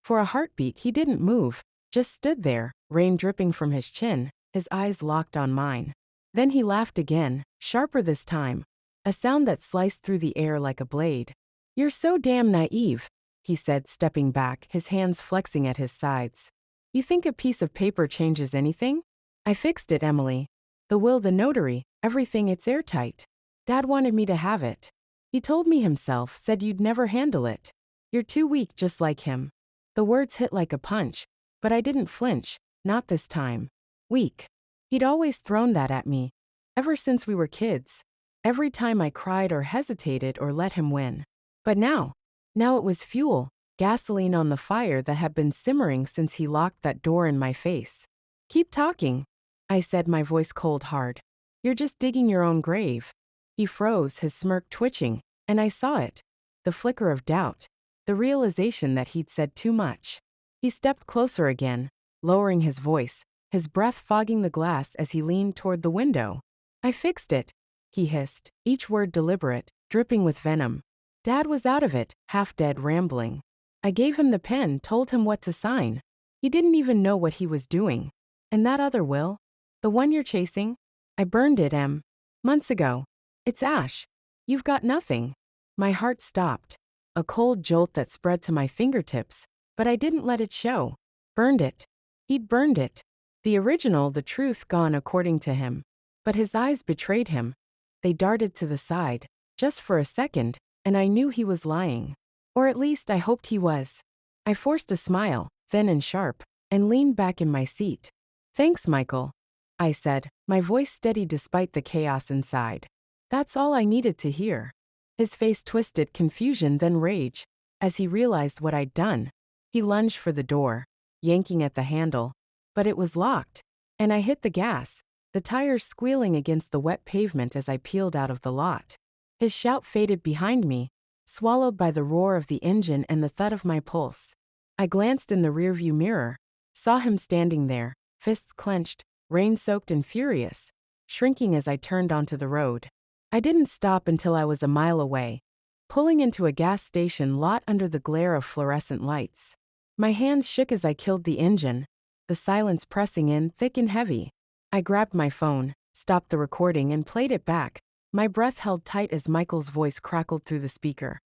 For a heartbeat, he didn't move, just stood there, rain dripping from his chin, his eyes locked on mine. Then he laughed again, sharper this time, a sound that sliced through the air like a blade. You're so damn naive, he said, stepping back, his hands flexing at his sides. You think a piece of paper changes anything? I fixed it, Emily. The will, the notary, everything, it's airtight. Dad wanted me to have it. He told me himself, said you'd never handle it. You're too weak, just like him. The words hit like a punch, but I didn't flinch, not this time. Weak. He'd always thrown that at me, ever since we were kids. Every time I cried or hesitated or let him win. But now it was fuel, gasoline on the fire that had been simmering since he locked that door in my face. Keep talking, I said, my voice cold hard. You're just digging your own grave. He froze, his smirk twitching, and I saw it. The flicker of doubt, the realization that he'd said too much. He stepped closer again, lowering his voice, his breath fogging the glass as he leaned toward the window. I fixed it, he hissed, each word deliberate, dripping with venom. Dad was out of it, half dead, rambling. I gave him the pen, told him what to sign. He didn't even know what he was doing. And that other will? The one you're chasing? I burned it, Em. Months ago. It's ash. You've got nothing. My heart stopped. A cold jolt that spread to my fingertips, but I didn't let it show. Burned it. He'd burned it. The original, the truth gone according to him. But his eyes betrayed him. They darted to the side, just for a second, and I knew he was lying. Or at least I hoped he was. I forced a smile, thin and sharp, and leaned back in my seat. Thanks, Michael, I said, my voice steady despite the chaos inside. That's all I needed to hear. His face twisted, confusion then rage, as he realized what I'd done. He lunged for the door, yanking at the handle, but it was locked, and I hit the gas, the tires squealing against the wet pavement as I peeled out of the lot. His shout faded behind me, swallowed by the roar of the engine and the thud of my pulse. I glanced in the rearview mirror, saw him standing there, fists clenched, rain-soaked and furious, shrinking as I turned onto the road. I didn't stop until I was a mile away, pulling into a gas station lot under the glare of fluorescent lights. My hands shook as I killed the engine, the silence pressing in thick and heavy. I grabbed my phone, stopped the recording and played it back, my breath held tight as Michael's voice crackled through the speaker.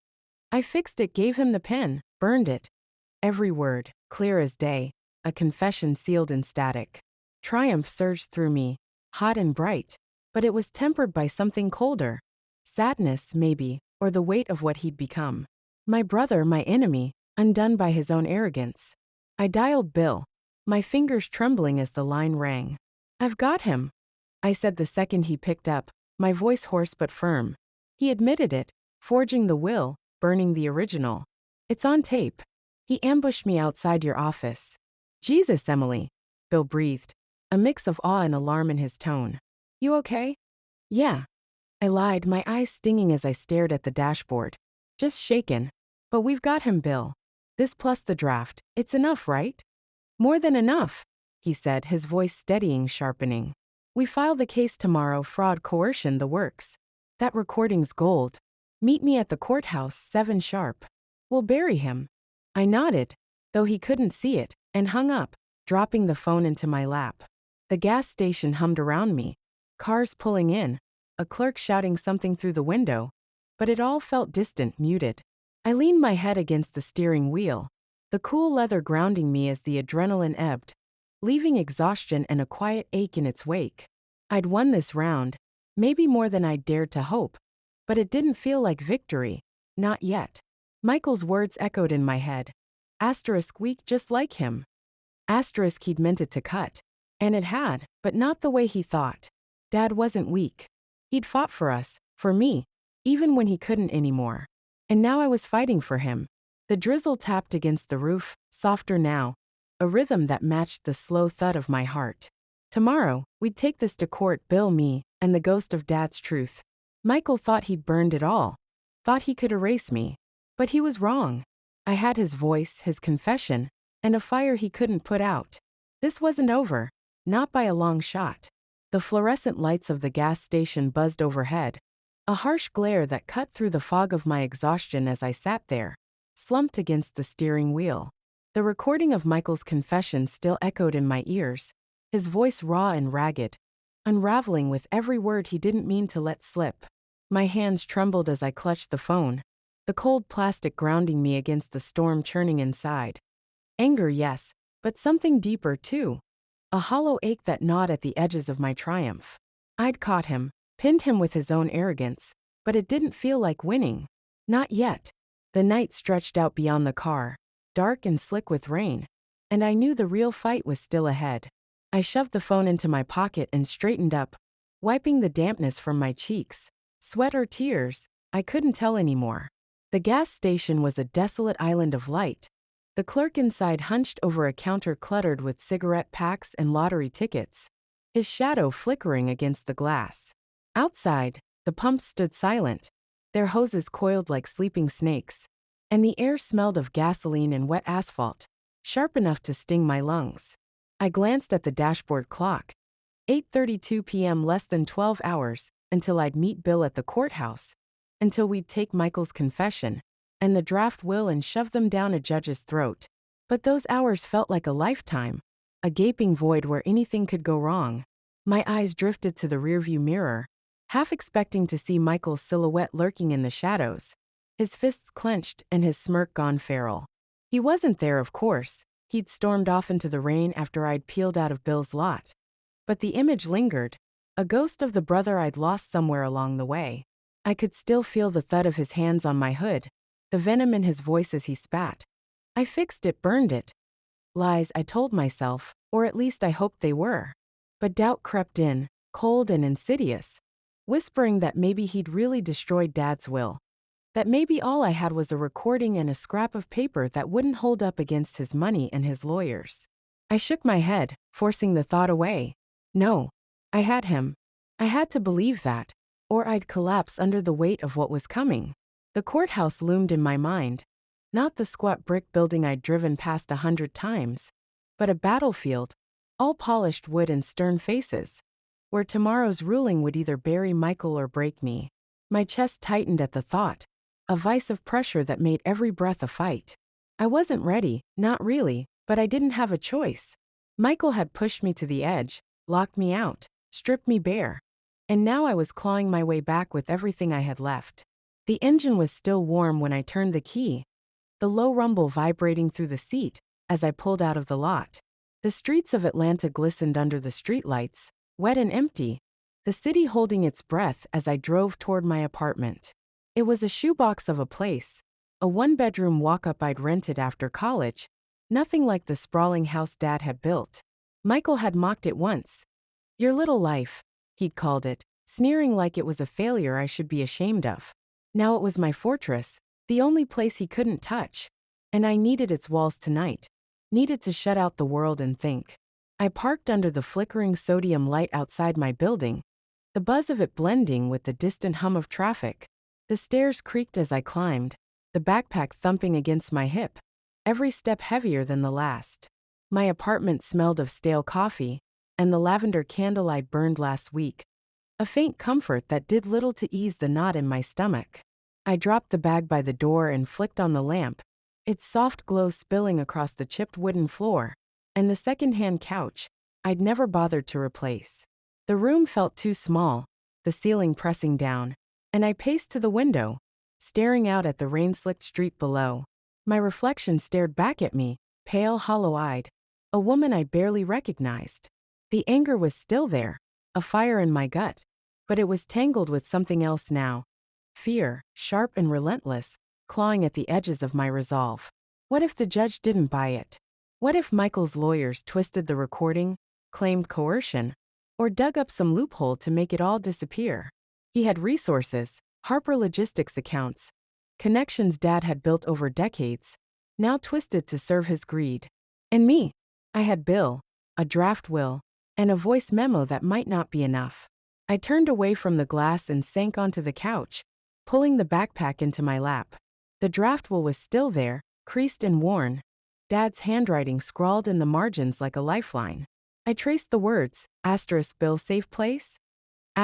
I fixed it, gave him the pen, burned it. Every word, clear as day, a confession sealed in static. Triumph surged through me, hot and bright, but it was tempered by something colder. Sadness, maybe, or the weight of what he'd become. My brother, my enemy, undone by his own arrogance. I dialed Bill, my fingers trembling as the line rang. "I've got him," I said the second he picked up, my voice hoarse but firm. He admitted it, forging the will, burning the original. "It's on tape. He ambushed me outside your office." "Jesus, Emily," Bill breathed, a mix of awe and alarm in his tone. "You okay?" "Yeah," I lied, my eyes stinging as I stared at the dashboard. "Just shaken. But we've got him, Bill. This plus the draft, it's enough, right?" "More than enough," he said, his voice steadying, sharpening. "We file the case tomorrow, fraud, coercion, the works. That recording's gold. Meet me at the courthouse, 7 sharp. We'll bury him." I nodded, though he couldn't see it, and hung up, dropping the phone into my lap. The gas station hummed around me, cars pulling in, a clerk shouting something through the window, but it all felt distant, muted. I leaned my head against the steering wheel, the cool leather grounding me as the adrenaline ebbed, leaving exhaustion and a quiet ache in its wake. I'd won this round, maybe more than I'd dared to hope, but it didn't feel like victory, not yet. Michael's words echoed in my head. Asterisk weak just like him. Asterisk he'd meant it to cut. And it had, but not the way he thought. Dad wasn't weak. He'd fought for us, for me, even when he couldn't anymore. And now I was fighting for him. The drizzle tapped against the roof, softer now, a rhythm that matched the slow thud of my heart. Tomorrow, we'd take this to court, Bill, me, and the ghost of Dad's truth. Michael thought he'd burned it all, thought he could erase me. But he was wrong. I had his voice, his confession, and a fire he couldn't put out. This wasn't over, not by a long shot. The fluorescent lights of the gas station buzzed overhead, a harsh glare that cut through the fog of my exhaustion as I sat there, slumped against the steering wheel. The recording of Michael's confession still echoed in my ears, his voice raw and ragged, unraveling with every word he didn't mean to let slip. My hands trembled as I clutched the phone, the cold plastic grounding me against the storm churning inside. Anger, yes, but something deeper too. A hollow ache that gnawed at the edges of my triumph. I'd caught him, pinned him with his own arrogance, but it didn't feel like winning. Not yet. The night stretched out beyond the car, dark and slick with rain, and I knew the real fight was still ahead. I shoved the phone into my pocket and straightened up, wiping the dampness from my cheeks. Sweat or tears, I couldn't tell anymore. The gas station was a desolate island of light. The clerk inside hunched over a counter cluttered with cigarette packs and lottery tickets, his shadow flickering against the glass. Outside, the pumps stood silent, their hoses coiled like sleeping snakes, and the air smelled of gasoline and wet asphalt, sharp enough to sting my lungs. I glanced at the dashboard clock. 8:32 p.m. less than 12 hours, until I'd meet Bill at the courthouse, until we'd take Michael's confession and the draft will and shove them down a judge's throat. But those hours felt like a lifetime, a gaping void where anything could go wrong. My eyes drifted to the rearview mirror, half expecting to see Michael's silhouette lurking in the shadows, his fists clenched and his smirk gone feral. He wasn't there, of course. He'd stormed off into the rain after I'd peeled out of Bill's lot. But the image lingered, a ghost of the brother I'd lost somewhere along the way. I could still feel the thud of his hands on my hood, the venom in his voice as he spat. I fixed it, burned it. Lies, I told myself, or at least I hoped they were. But doubt crept in, cold and insidious, whispering that maybe he'd really destroyed Dad's will. That maybe all I had was a recording and a scrap of paper that wouldn't hold up against his money and his lawyers. I shook my head, forcing the thought away. No, I had him. I had to believe that, or I'd collapse under the weight of what was coming. The courthouse loomed in my mind, not the squat brick building I'd driven past 100 times, but a battlefield, all polished wood and stern faces, where tomorrow's ruling would either bury Michael or break me. My chest tightened at the thought, a vice of pressure that made every breath a fight. I wasn't ready, not really, but I didn't have a choice. Michael had pushed me to the edge, locked me out, stripped me bare, and now I was clawing my way back with everything I had left. The engine was still warm when I turned the key. the low rumble vibrating through the seat as I pulled out of the lot. The streets of Atlanta glistened under the streetlights, wet and empty, the city holding its breath as I drove toward my apartment. It was a shoebox of a place, a one-bedroom walk-up I'd rented after college, nothing like the sprawling house Dad had built. Michael had mocked it once. "Your little life," he'd called it, sneering like it was a failure I should be ashamed of. Now it was my fortress, the only place he couldn't touch. And I needed its walls tonight. Needed to shut out the world and think. I parked under the flickering sodium light outside my building, the buzz of it blending with the distant hum of traffic. The stairs creaked as I climbed, the backpack thumping against my hip, every step heavier than the last. My apartment smelled of stale coffee, and the lavender candle I'd burned last week. A faint comfort that did little to ease the knot in my stomach. I dropped the bag by the door and flicked on the lamp, its soft glow spilling across the chipped wooden floor, and the second-hand couch I'd never bothered to replace. The room felt too small, the ceiling pressing down, and I paced to the window, staring out at the rain-slicked street below. My reflection stared back at me, pale, hollow-eyed, a woman I barely recognized. The anger was still there, a fire in my gut, but it was tangled with something else now. Fear, sharp and relentless, clawing at the edges of my resolve. What if the judge didn't buy it? What if Michael's lawyers twisted the recording, claimed coercion, or dug up some loophole to make it all disappear? He had resources, Harper Logistics accounts, connections Dad had built over decades, now twisted to serve his greed. And me, I had Bill, a draft will, and a voice memo that might not be enough. I turned away from the glass and sank onto the couch, pulling the backpack into my lap. The draft will was still there, creased and worn, Dad's handwriting scrawled in the margins like a lifeline. I traced the words, *, Bill safe place? *,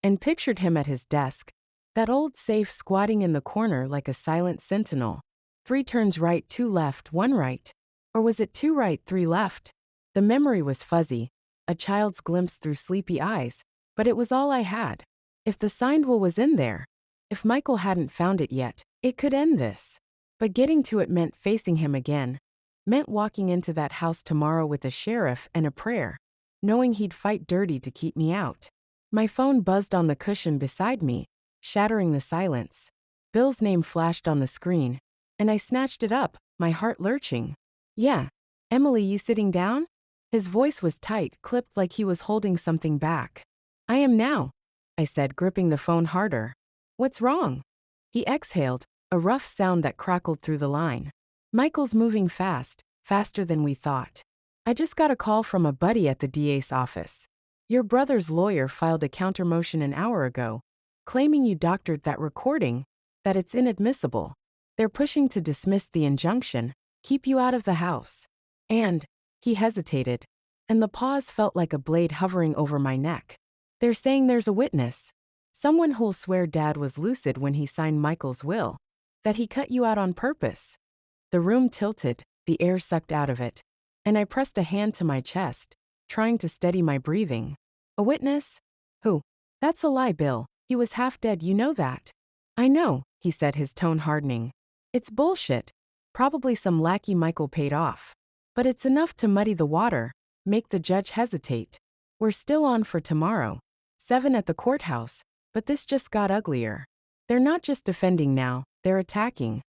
and pictured him at his desk, that old safe squatting in the corner like a silent sentinel. 3 turns right, 2 left, 1 right. Or was it 2 right, 3 left? The memory was fuzzy, a child's glimpse through sleepy eyes, but it was all I had. If the signed will was in there, if Michael hadn't found it yet, it could end this. But getting to it meant facing him again, meant walking into that house tomorrow with a sheriff and a prayer, knowing he'd fight dirty to keep me out. My phone buzzed on the cushion beside me, shattering the silence. Bill's name flashed on the screen, and I snatched it up, my heart lurching. "Yeah. Emily, you sitting down?" His voice was tight, clipped like he was holding something back. "I am now," I said, gripping the phone harder. "What's wrong?" He exhaled, a rough sound that crackled through the line. "Michael's moving fast, faster than we thought. I just got a call from a buddy at the DA's office. Your brother's lawyer filed a countermotion an hour ago, claiming you doctored that recording, that it's inadmissible. They're pushing to dismiss the injunction, keep you out of the house. And," he hesitated, and the pause felt like a blade hovering over my neck. "They're saying there's a witness. Someone who'll swear Dad was lucid when he signed Michael's will, that he cut you out on purpose." The room tilted, the air sucked out of it, and I pressed a hand to my chest, trying to steady my breathing. "A witness? Who?" "That's a lie, Bill. He was half dead, you know that." "I know," he said, his tone hardening. "It's bullshit. Probably some lackey Michael paid off. But it's enough to muddy the water, make the judge hesitate. We're still on for tomorrow, 7 at the courthouse, but this just got uglier. They're not just defending now, they're attacking."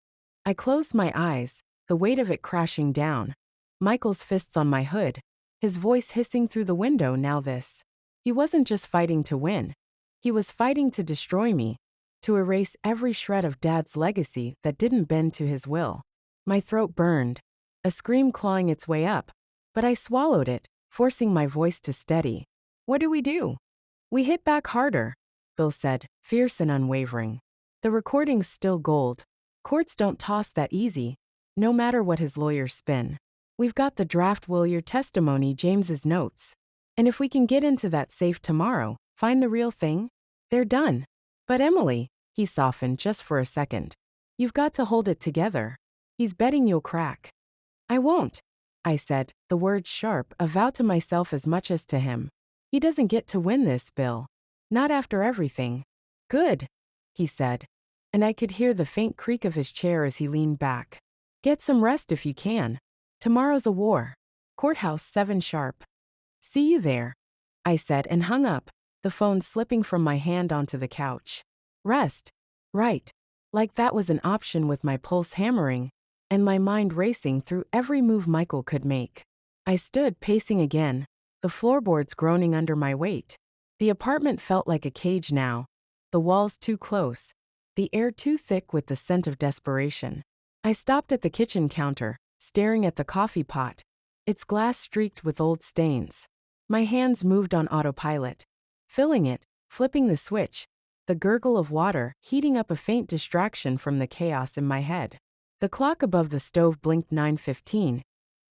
I closed my eyes, the weight of it crashing down. Michael's fists on my hood, his voice hissing through the window. Now this. He wasn't just fighting to win. He was fighting to destroy me, to erase every shred of Dad's legacy that didn't bend to his will. My throat burned, a scream clawing its way up, but I swallowed it, forcing my voice to steady. "What do we do?" "We hit back harder," Bill said, fierce and unwavering. "The recording's still gold. Courts don't toss that easy, no matter what his lawyers spin. We've got the draft will, your testimony, James's notes. And if we can get into that safe tomorrow, find the real thing, they're done." "But Emily," he softened just for a second. "You've got to hold it together. He's betting you'll crack." "I won't," I said, the words sharp, a vow to myself as much as to him. "He doesn't get to win this, Bill. Not after everything." "Good," he said. and I could hear the faint creak of his chair as he leaned back. Get some rest if you can. Tomorrow's a war. Courthouse 7 sharp. See you there, I said and hung up, the phone slipping from my hand onto the couch. Rest. Right. Like that was an option with my pulse hammering, and my mind racing through every move Michael could make. I stood pacing again, the floorboards groaning under my weight. The apartment felt like a cage now, the walls too close, the air too thick with the scent of desperation. I stopped at the kitchen counter, staring at the coffee pot, its glass streaked with old stains. My hands moved on autopilot, filling it, flipping the switch, the gurgle of water heating up a faint distraction from the chaos in my head. The clock above the stove blinked 9:15,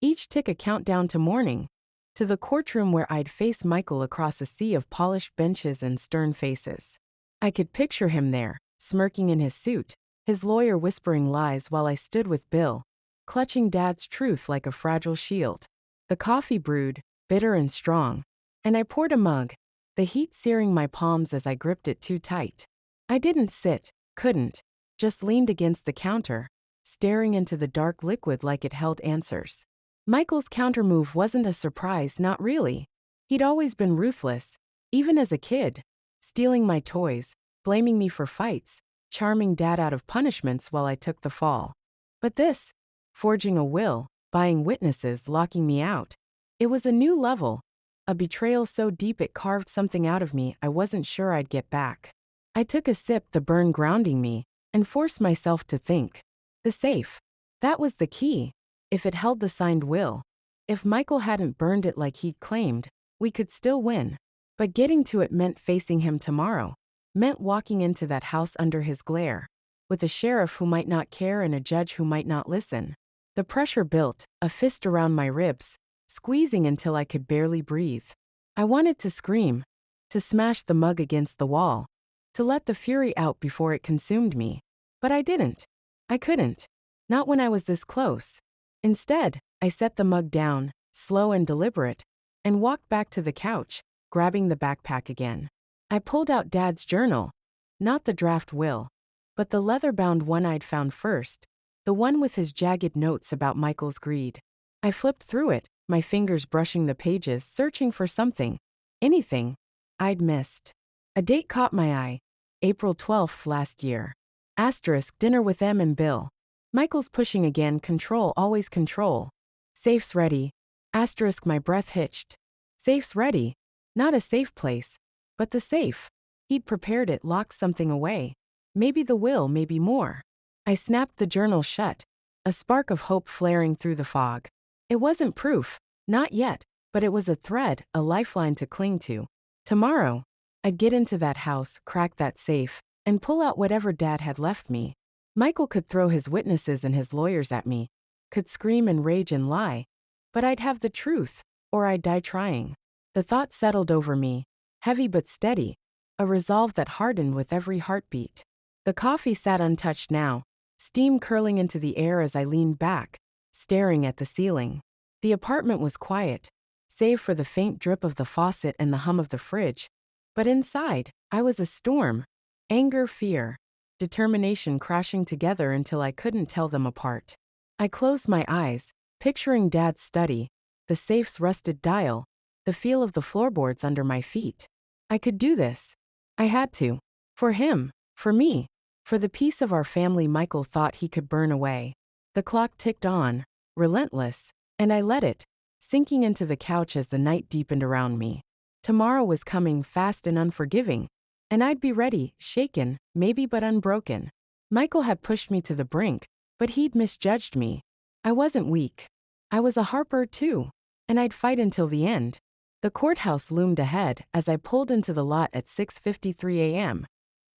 each tick a countdown to morning, to the courtroom where I'd face Michael across a sea of polished benches and stern faces. I could picture him there, smirking in his suit, his lawyer whispering lies while I stood with Bill, clutching Dad's truth like a fragile shield. The coffee brewed, bitter and strong, and I poured a mug, the heat searing my palms as I gripped it too tight. I didn't sit, couldn't, just leaned against the counter, staring into the dark liquid like it held answers. Michael's countermove wasn't a surprise, not really. He'd always been ruthless, even as a kid, stealing my toys, blaming me for fights, charming Dad out of punishments while I took the fall. But this, forging a will, buying witnesses, locking me out, it was a new level, a betrayal so deep it carved something out of me I wasn't sure I'd get back. I took a sip, the burn grounding me, and forced myself to think. The safe. That was the key. If it held the signed will, if Michael hadn't burned it like he'd claimed, we could still win. But getting to it meant facing him tomorrow, meant walking into that house under his glare, with a sheriff who might not care and a judge who might not listen. The pressure built, a fist around my ribs, squeezing until I could barely breathe. I wanted to scream, to smash the mug against the wall, to let the fury out before it consumed me. But I didn't. I couldn't. Not when I was this close. Instead, I set the mug down, slow and deliberate, and walked back to the couch, grabbing the backpack again. I pulled out Dad's journal, not the draft will, but the leather-bound one I'd found first, the one with his jagged notes about Michael's greed. I flipped through it, my fingers brushing the pages, searching for something, anything, I'd missed. A date caught my eye, April 12th last year. Asterisk, dinner with Em and Bill. Michael's pushing again, control, always control. Safe's ready. Asterisk, my breath hitched. Safe's ready. Not a safe place, but the safe. He'd prepared it, locked something away. Maybe the will, maybe more. I snapped the journal shut, a spark of hope flaring through the fog. It wasn't proof, not yet, but it was a thread, a lifeline to cling to. Tomorrow, I'd get into that house, crack that safe, and pull out whatever Dad had left me. Michael could throw his witnesses and his lawyers at me, could scream and rage and lie, but I'd have the truth, or I'd die trying. The thought settled over me, heavy but steady, a resolve that hardened with every heartbeat. The coffee sat untouched now, steam curling into the air as I leaned back, staring at the ceiling. The apartment was quiet, save for the faint drip of the faucet and the hum of the fridge, but inside, I was a storm. Anger, fear, determination crashing together until I couldn't tell them apart. I closed my eyes, picturing Dad's study, the safe's rusted dial, the feel of the floorboards under my feet. I could do this. I had to. For him, for me, for the piece of our family Michael thought he could burn away. The clock ticked on, relentless, and I let it, sinking into the couch as the night deepened around me. Tomorrow was coming, fast and unforgiving, and I'd be ready, shaken, maybe but unbroken. Michael had pushed me to the brink, but he'd misjudged me. I wasn't weak. I was a harper too, and I'd fight until the end. The courthouse loomed ahead as I pulled into the lot at 6:53 a.m.,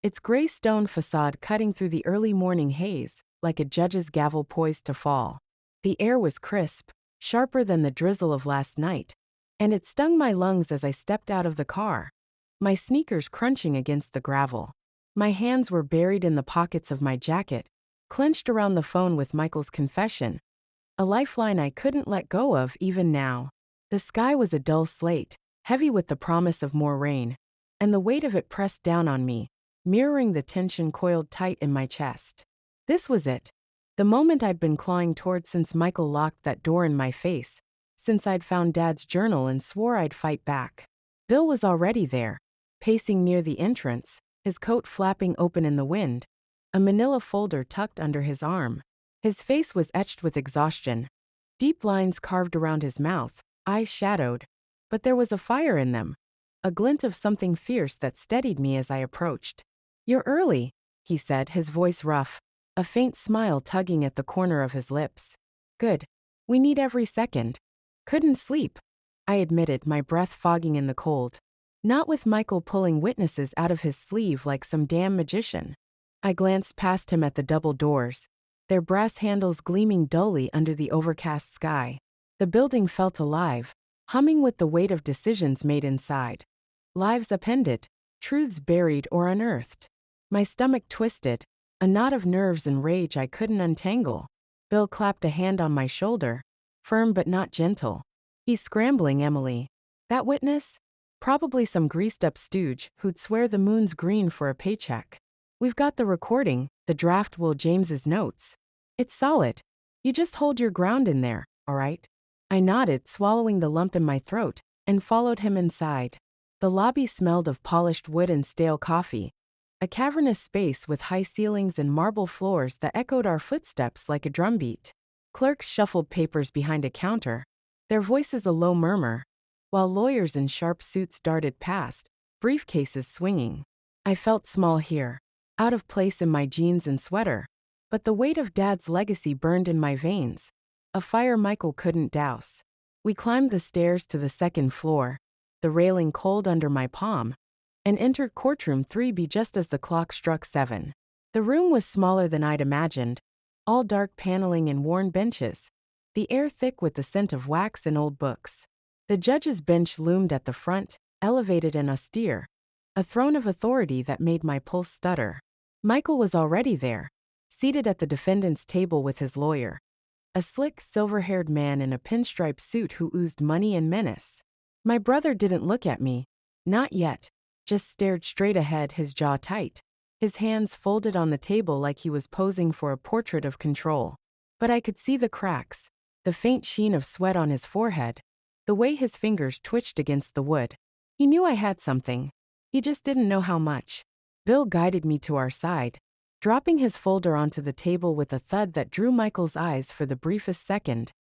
its gray stone facade cutting through the early morning haze, like a judge's gavel poised to fall. The air was crisp, sharper than the drizzle of last night, and it stung my lungs as I stepped out of the car, my sneakers crunching against the gravel. My hands were buried in the pockets of my jacket, clenched around the phone with Michael's confession, a lifeline I couldn't let go of even now. The sky was a dull slate, heavy with the promise of more rain, and the weight of it pressed down on me, mirroring the tension coiled tight in my chest. This was it. The moment I'd been clawing toward since Michael locked that door in my face, since I'd found Dad's journal and swore I'd fight back. Bill was already there, pacing near the entrance, his coat flapping open in the wind, a manila folder tucked under his arm. His face was etched with exhaustion, deep lines carved around his mouth, eyes shadowed, but there was a fire in them, a glint of something fierce that steadied me as I approached. "You're early," he said, his voice rough, a faint smile tugging at the corner of his lips. "Good. We need every second." "Couldn't sleep," I admitted, my breath fogging in the cold. Not with Michael pulling witnesses out of his sleeve like some damn magician. I glanced past him at the double doors, their brass handles gleaming dully under the overcast sky. The building felt alive, humming with the weight of decisions made inside. Lives upended, truths buried or unearthed. My stomach twisted, a knot of nerves and rage I couldn't untangle. Bill clapped a hand on my shoulder, firm but not gentle. "He's scrambling, Emily. That witness? Probably some greased-up stooge who'd swear the moon's green for a paycheck. We've got the recording, the draft Will James's notes. It's solid. You just hold your ground in there, all right?" I nodded, swallowing the lump in my throat, and followed him inside. The lobby smelled of polished wood and stale coffee, a cavernous space with high ceilings and marble floors that echoed our footsteps like a drumbeat. Clerks shuffled papers behind a counter, their voices a low murmur, while lawyers in sharp suits darted past, briefcases swinging. I felt small here, out of place in my jeans and sweater, but the weight of Dad's legacy burned in my veins, a fire Michael couldn't douse. We climbed the stairs to the second floor, the railing cold under my palm, and entered courtroom 3B just as the clock struck 7. The room was smaller than I'd imagined, all dark paneling and worn benches, the air thick with the scent of wax and old books. The judge's bench loomed at the front, elevated and austere, a throne of authority that made my pulse stutter. Michael was already there, seated at the defendant's table with his lawyer, a slick, silver-haired man in a pinstripe suit who oozed money and menace. My brother didn't look at me, not yet, just stared straight ahead, his jaw tight, his hands folded on the table like he was posing for a portrait of control. But I could see the cracks, the faint sheen of sweat on his forehead, the way his fingers twitched against the wood. He knew I had something. He just didn't know how much. Bill guided me to our side, dropping his folder onto the table with a thud that drew Michael's eyes for the briefest second,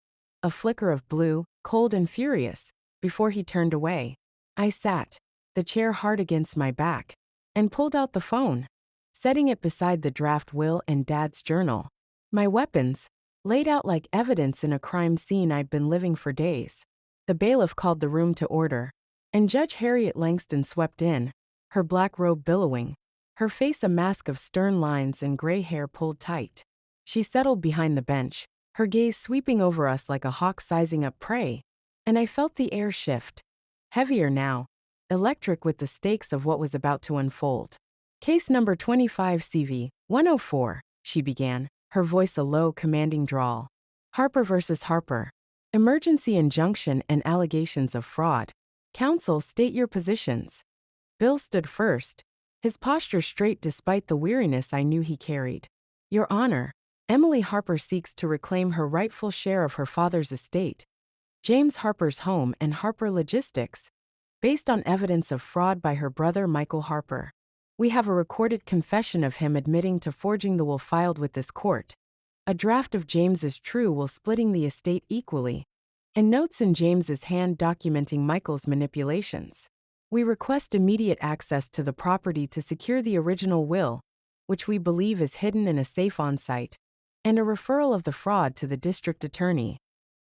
a flicker of blue, cold and furious, before he turned away. I sat, the chair hard against my back, and pulled out the phone, setting it beside the draft will and Dad's journal. My weapons, laid out like evidence in a crime scene I'd been living for days. The bailiff called the room to order, and Judge Harriet Langston swept in, her black robe billowing, her face a mask of stern lines and gray hair pulled tight. She settled behind the bench, her gaze sweeping over us like a hawk sizing up prey, and I felt the air shift, heavier now, electric with the stakes of what was about to unfold. "Case number 25 CV 104, she began, her voice a low, commanding drawl. "Harper versus Harper. Emergency injunction and allegations of fraud. Counsel, state your positions." Bill stood first, his posture straight despite the weariness I knew he carried. "Your Honor, Emily Harper seeks to reclaim her rightful share of her father's estate, James Harper's home and Harper Logistics, based on evidence of fraud by her brother Michael Harper. We have a recorded confession of him admitting to forging the will filed with this court, a draft of James's true will splitting the estate equally, and notes in James's hand documenting Michael's manipulations. We request immediate access to the property to secure the original will, which we believe is hidden in a safe on-site, and a referral of the fraud to the district attorney."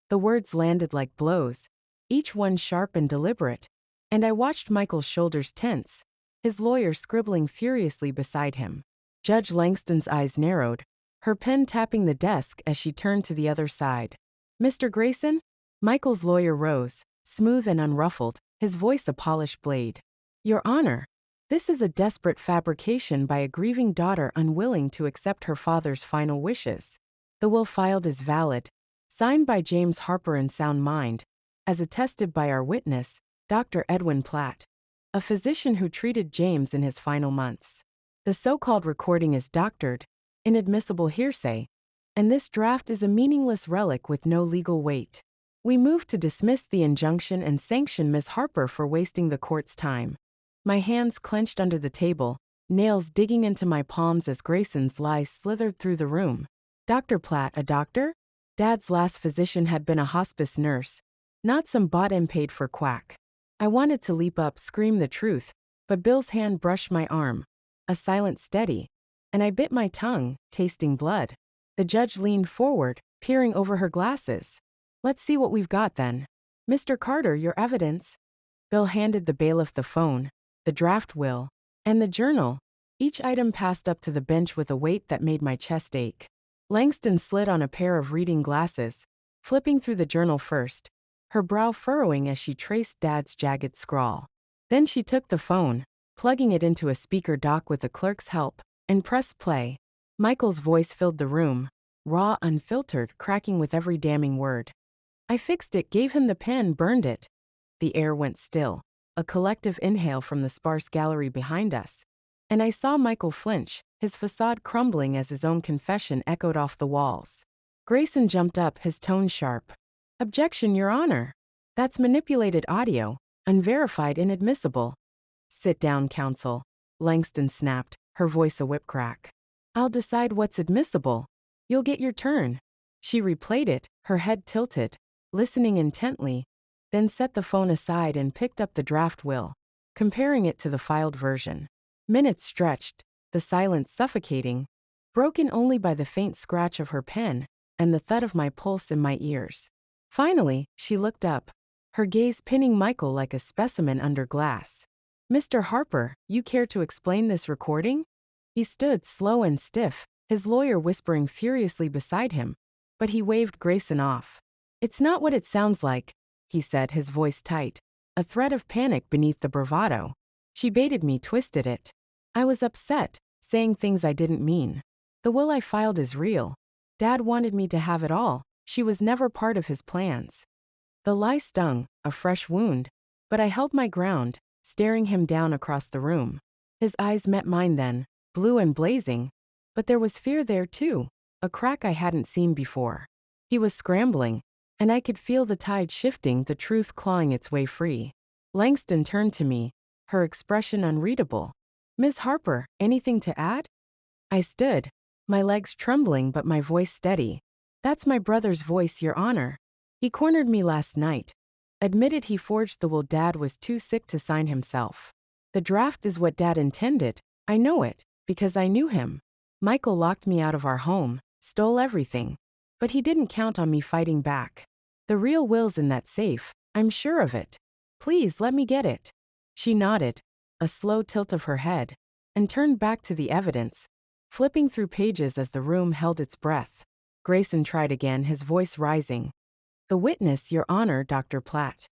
The words landed like blows, each one sharp and deliberate, and I watched Michael's shoulders tense, his lawyer scribbling furiously beside him. Judge Langston's eyes narrowed, her pen tapping the desk as she turned to the other side. "Mr. Grayson?" Michael's lawyer rose, smooth and unruffled, his voice a polished blade. "Your Honor, this is a desperate fabrication by a grieving daughter unwilling to accept her father's final wishes. The will filed is valid, signed by James Harper in sound mind, as attested by our witness, Dr. Edwin Platt, a physician who treated James in his final months. The so-called recording is doctored, inadmissible hearsay, and this draft is a meaningless relic with no legal weight. We move to dismiss the injunction and sanction Ms. Harper for wasting the court's time. My hands clenched under the table, nails digging into my palms as Grayson's lies slithered through the room. Dr. Platt, a doctor? Dad's last physician had been a hospice nurse, not some bought and paid for quack. I wanted to leap up, scream the truth, but Bill's hand brushed my arm, a silent steady, and I bit my tongue, tasting blood. The judge leaned forward, peering over her glasses. Let's see what we've got then. Mr. Carter, your evidence. Bill handed the bailiff the phone, the draft will, and the journal. Each item passed up to the bench with a weight that made my chest ache. Langston slid on a pair of reading glasses, flipping through the journal first, her brow furrowing as she traced Dad's jagged scrawl. Then she took the phone, plugging it into a speaker dock with the clerk's help, and pressed play. Michael's voice filled the room, raw, unfiltered, cracking with every damning word. I fixed it, gave him the pen, burned it. The air went still, a collective inhale from the sparse gallery behind us. And I saw Michael flinch, his facade crumbling as his own confession echoed off the walls. Grayson jumped up, his tone sharp. Objection, Your Honor. That's manipulated audio, unverified, inadmissible. Sit down, counsel. Langston snapped, her voice a whip crack. I'll decide what's admissible. You'll get your turn. She replayed it, her head tilted, listening intently, then set the phone aside and picked up the draft will, comparing it to the filed version. Minutes stretched, the silence suffocating, broken only by the faint scratch of her pen and the thud of my pulse in my ears. Finally, she looked up, her gaze pinning Michael like a specimen under glass. Mr. Harper, you care to explain this recording? He stood slow and stiff, his lawyer whispering furiously beside him, but he waved Grayson off. It's not what it sounds like, he said, his voice tight, a threat of panic beneath the bravado. She baited me, twisted it. I was upset, saying things I didn't mean. The will I filed is real. Dad wanted me to have it all. She was never part of his plans. The lie stung, a fresh wound, but I held my ground, staring him down across the room. His eyes met mine then, blue and blazing, but there was fear there too, a crack I hadn't seen before. He was scrambling, and I could feel the tide shifting, the truth clawing its way free. Langston turned to me, her expression unreadable. Ms. Harper, anything to add? I stood, my legs trembling but my voice steady. That's my brother's voice, Your Honor. He cornered me last night. Admitted he forged the will. Dad was too sick to sign himself. The draft is what Dad intended. I know it, because I knew him. Michael locked me out of our home, stole everything. But he didn't count on me fighting back. The real will's in that safe, I'm sure of it. Please let me get it. She nodded, a slow tilt of her head, and turned back to the evidence, flipping through pages as the room held its breath. Grayson tried again, his voice rising. The witness, Your Honor, Dr. Platt.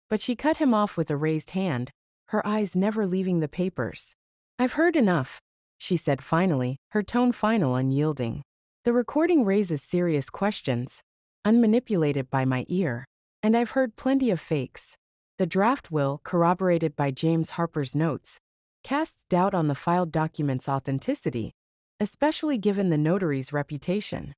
But she cut him off with a raised hand, her eyes never leaving the papers. I've heard enough, she said finally, her tone final, unyielding. The recording raises serious questions, unmanipulated by my ear, and I've heard plenty of fakes. The draft will, corroborated by James Harper's notes, casts doubt on the filed document's authenticity, especially given the notary's reputation.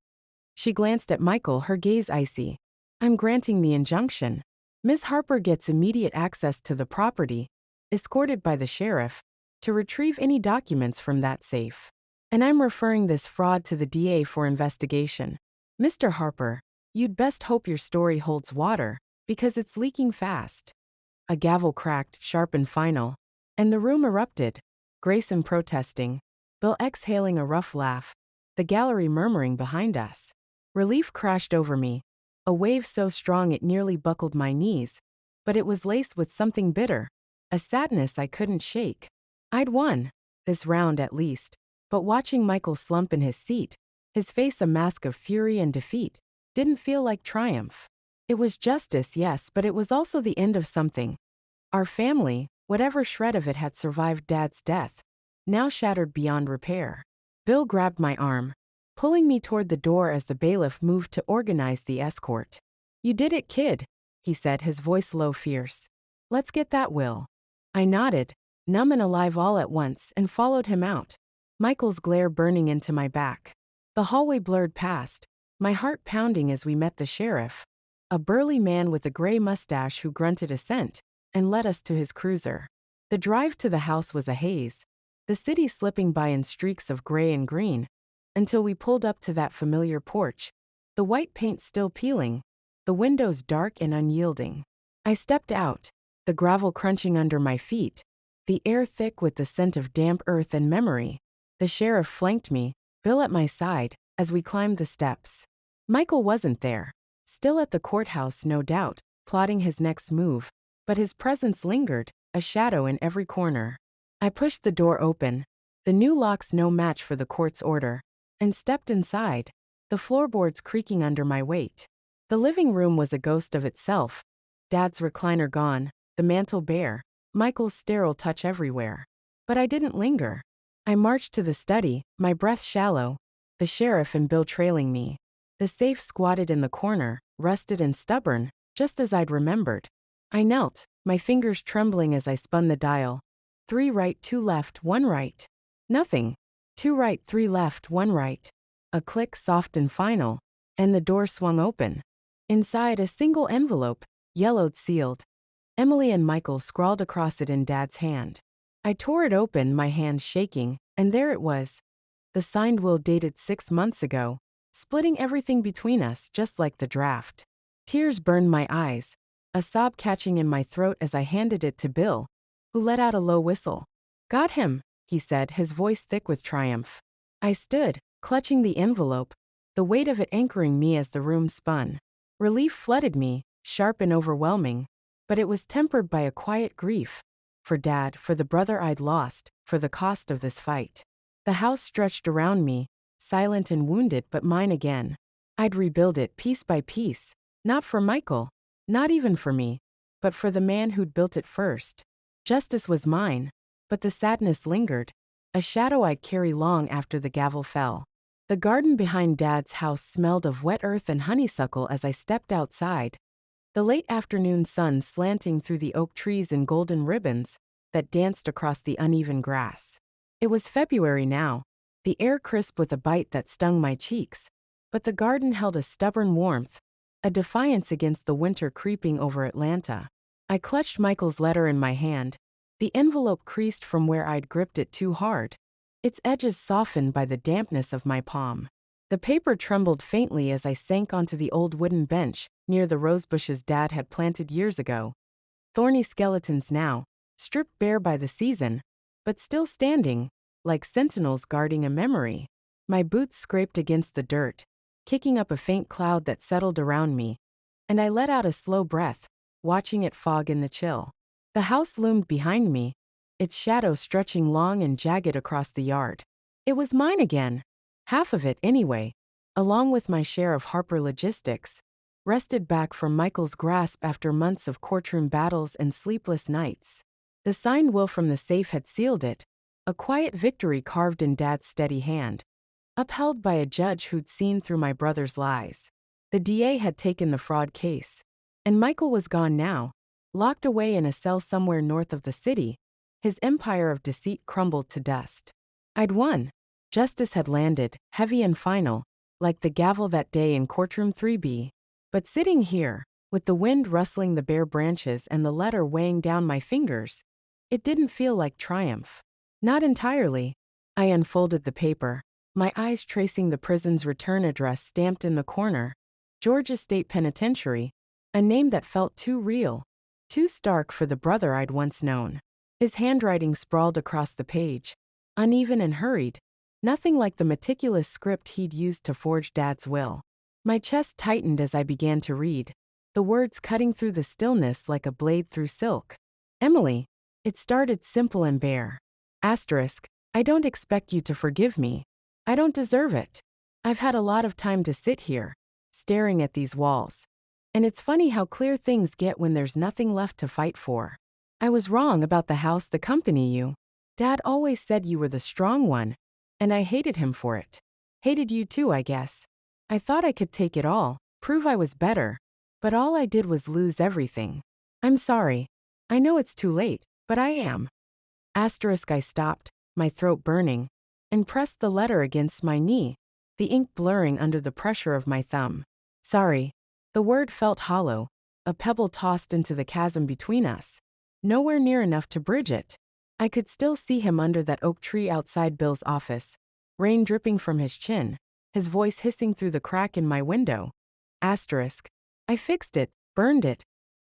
She glanced at Michael, her gaze icy. I'm granting the injunction. Ms. Harper gets immediate access to the property, escorted by the sheriff, to retrieve any documents from that safe. And I'm referring this fraud to the DA for investigation. Mr. Harper, you'd best hope your story holds water, because it's leaking fast. A gavel cracked, sharp and final, and the room erupted, Grayson protesting, Bill exhaling a rough laugh, the gallery murmuring behind us. Relief crashed over me, a wave so strong it nearly buckled my knees, but it was laced with something bitter, a sadness I couldn't shake. I'd won, this round at least, but watching Michael slump in his seat, his face a mask of fury and defeat, didn't feel like triumph. It was justice, yes, but it was also the end of something. Our family, whatever shred of it had survived Dad's death, now shattered beyond repair. Bill grabbed my arm, pulling me toward the door as the bailiff moved to organize the escort. You did it, kid, he said, his voice low, fierce. Let's get that will. I nodded, numb and alive all at once, and followed him out. Michael's glare burning into my back. The hallway blurred past, my heart pounding as we met the sheriff, a burly man with a gray mustache who grunted assent and led us to his cruiser. The drive to the house was a haze, the city slipping by in streaks of gray and green, until we pulled up to that familiar porch, the white paint still peeling, the windows dark and unyielding. I stepped out, the gravel crunching under my feet, the air thick with the scent of damp earth and memory. The sheriff flanked me, Bill at my side, as we climbed the steps. Michael wasn't there, still at the courthouse no doubt, plotting his next move, but his presence lingered, a shadow in every corner. I pushed the door open, the new locks no match for the court's order, and stepped inside, the floorboards creaking under my weight. The living room was a ghost of itself, Dad's recliner gone, the mantel bare, Michael's sterile touch everywhere. But I didn't linger. I marched to the study, my breath shallow, the sheriff and Bill trailing me. The safe squatted in the corner, rusted and stubborn, just as I'd remembered. I knelt, my fingers trembling as I spun the dial. 3 right, 2 left, 1 right. Nothing. 2 right, 3 left, 1 right. A click soft and final, and the door swung open. Inside, a single envelope, yellowed sealed. Emily and Michael scrawled across it in Dad's hand. I tore it open, my hands shaking, and there it was. The signed will dated 6 months ago, splitting everything between us just like the draft. Tears burned my eyes, a sob catching in my throat as I handed it to Bill, who let out a low whistle. "Got him," he said, his voice thick with triumph. I stood, clutching the envelope, the weight of it anchoring me as the room spun. Relief flooded me, sharp and overwhelming, but it was tempered by a quiet grief. For Dad, for the brother I'd lost, for the cost of this fight. The house stretched around me, silent and wounded but mine again. I'd rebuild it piece by piece, not for Michael, not even for me, but for the man who'd built it first. Justice was mine, but the sadness lingered, a shadow I'd carry long after the gavel fell. The garden behind Dad's house smelled of wet earth and honeysuckle as I stepped outside, the late afternoon sun slanting through the oak trees in golden ribbons that danced across the uneven grass. It was February now, the air crisp with a bite that stung my cheeks, but the garden held a stubborn warmth, a defiance against the winter creeping over Atlanta. I clutched Michael's letter in my hand, the envelope creased from where I'd gripped it too hard, its edges softened by the dampness of my palm. The paper trembled faintly as I sank onto the old wooden bench near the rosebushes Dad had planted years ago. Thorny skeletons now, stripped bare by the season, but still standing, like sentinels guarding a memory. My boots scraped against the dirt, kicking up a faint cloud that settled around me, and I let out a slow breath, watching it fog in the chill. The house loomed behind me, its shadow stretching long and jagged across the yard. It was mine again. Half of it, anyway, along with my share of Harper logistics, wrested back from Michael's grasp after months of courtroom battles and sleepless nights. The signed will from the safe had sealed it, a quiet victory carved in Dad's steady hand, upheld by a judge who'd seen through my brother's lies. The DA had taken the fraud case, and Michael was gone now, locked away in a cell somewhere north of the city, his empire of deceit crumbled to dust. I'd won. Justice had landed, heavy and final, like the gavel that day in courtroom 3B. But sitting here, with the wind rustling the bare branches and the letter weighing down my fingers, it didn't feel like triumph. Not entirely. I unfolded the paper, my eyes tracing the prison's return address stamped in the corner. Georgia State Penitentiary, a name that felt too real, too stark for the brother I'd once known. His handwriting sprawled across the page, uneven and hurried, nothing like the meticulous script he'd used to forge Dad's will. My chest tightened as I began to read, the words cutting through the stillness like a blade through silk. Emily. It started simple and bare. Asterisk, I don't expect you to forgive me. I don't deserve it. I've had a lot of time to sit here, staring at these walls. And it's funny how clear things get when there's nothing left to fight for. I was wrong about the house, the company you. Dad always said you were the strong one, and I hated him for it. Hated you too, I guess. I thought I could take it all, prove I was better, but all I did was lose everything. I'm sorry. I know it's too late, but I am. Asterisk, I stopped, my throat burning. and pressed the letter against my knee, the ink blurring under the pressure of my thumb. Sorry. The word felt hollow, a pebble tossed into the chasm between us. Nowhere near enough to bridge it. I could still see him under that oak tree outside Bill's office, rain dripping from his chin, his voice hissing through the crack in my window. Asterisk. I fixed it, burned it.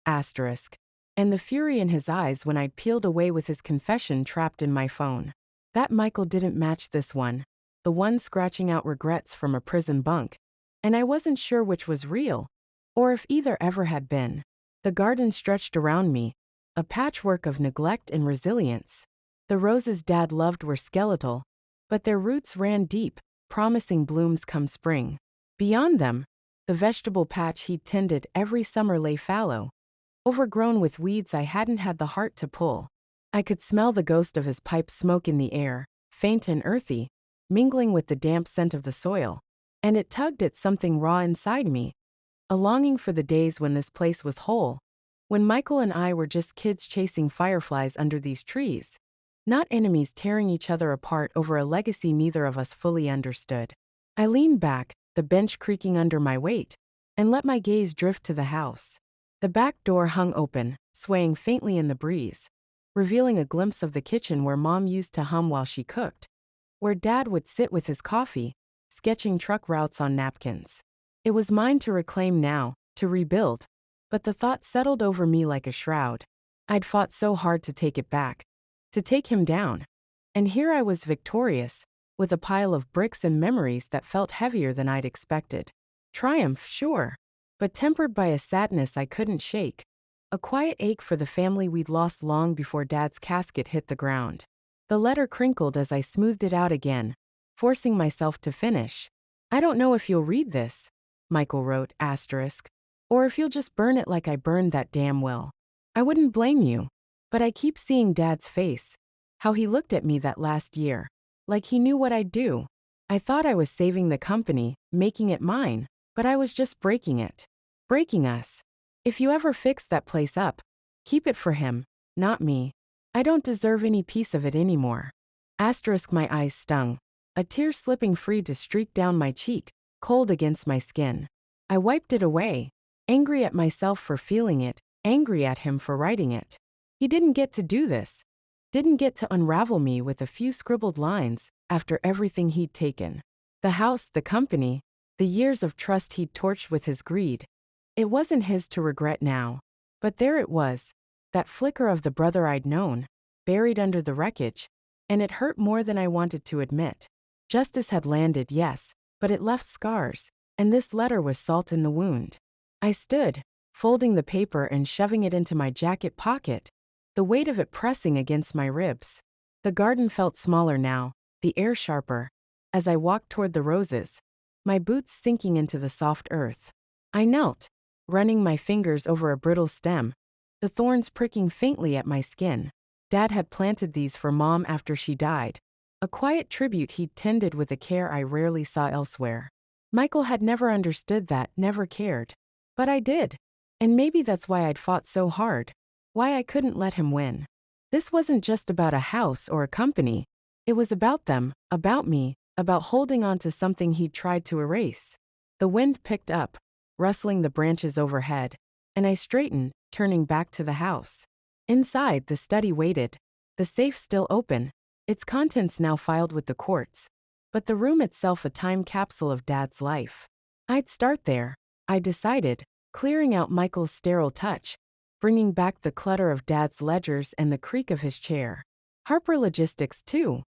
Asterisk. And the fury in his eyes when I'd peeled away with his confession trapped in my phone. That Michael didn't match this one, the one scratching out regrets from a prison bunk. And I wasn't sure which was real, or if either ever had been. The garden stretched around me, a patchwork of neglect and resilience. The roses Dad loved were skeletal, but their roots ran deep, promising blooms come spring. Beyond them, the vegetable patch he'd tended every summer lay fallow, overgrown with weeds I hadn't had the heart to pull. I could smell the ghost of his pipe smoke in the air, faint and earthy, mingling with the damp scent of the soil, and it tugged at something raw inside me, a longing for the days when this place was whole, when Michael and I were just kids chasing fireflies under these trees, not enemies tearing each other apart over a legacy neither of us fully understood. I leaned back, the bench creaking under my weight, and let my gaze drift to the house. The back door hung open, swaying faintly in the breeze, revealing a glimpse of the kitchen where Mom used to hum while she cooked, where Dad would sit with his coffee, sketching truck routes on napkins. It was mine to reclaim now, to rebuild, but the thought settled over me like a shroud. I'd fought so hard to take it back, to take him down. And here I was victorious, with a pile of bricks and memories that felt heavier than I'd expected. Triumph, sure, but tempered by a sadness I couldn't shake, a quiet ache for the family we'd lost long before Dad's casket hit the ground. The letter crinkled as I smoothed it out again, forcing myself to finish. I don't know if you'll read this, Michael wrote, asterisk, or if you'll just burn it like I burned that damn will. I wouldn't blame you, but I keep seeing Dad's face, how he looked at me that last year, like he knew what I'd do. I thought I was saving the company, making it mine, but I was just breaking it. Breaking us. If you ever fix that place up, keep it for him, not me. I don't deserve any piece of it anymore. Asterisk. My eyes stung, a tear slipping free to streak down my cheek, cold against my skin. I wiped it away, angry at myself for feeling it, angry at him for writing it. He didn't get to do this. Didn't get to unravel me with a few scribbled lines after everything he'd taken. The house, the company, the years of trust he'd torched with his greed. It wasn't his to regret now. But there it was, that flicker of the brother I'd known, buried under the wreckage, and it hurt more than I wanted to admit. Justice had landed, yes, but it left scars, and this letter was salt in the wound. I stood, folding the paper and shoving it into my jacket pocket, the weight of it pressing against my ribs. The garden felt smaller now, the air sharper, as I walked toward the roses, my boots sinking into the soft earth. I knelt, running my fingers over a brittle stem, the thorns pricking faintly at my skin. Dad had planted these for Mom after she died, a quiet tribute he'd tended with a care I rarely saw elsewhere. Michael had never understood that, never cared. But I did. And maybe that's why I'd fought so hard, why I couldn't let him win. This wasn't just about a house or a company. It was about them, about me, about holding on to something he'd tried to erase. The wind picked up, rustling the branches overhead, and I straightened, turning back to the house. Inside, the study waited, the safe still open, its contents now filed with the courts, but the room itself a time capsule of Dad's life. I'd start there, I decided, clearing out Michael's sterile touch, bringing back the clutter of Dad's ledgers and the creak of his chair. Harper Logistics, too.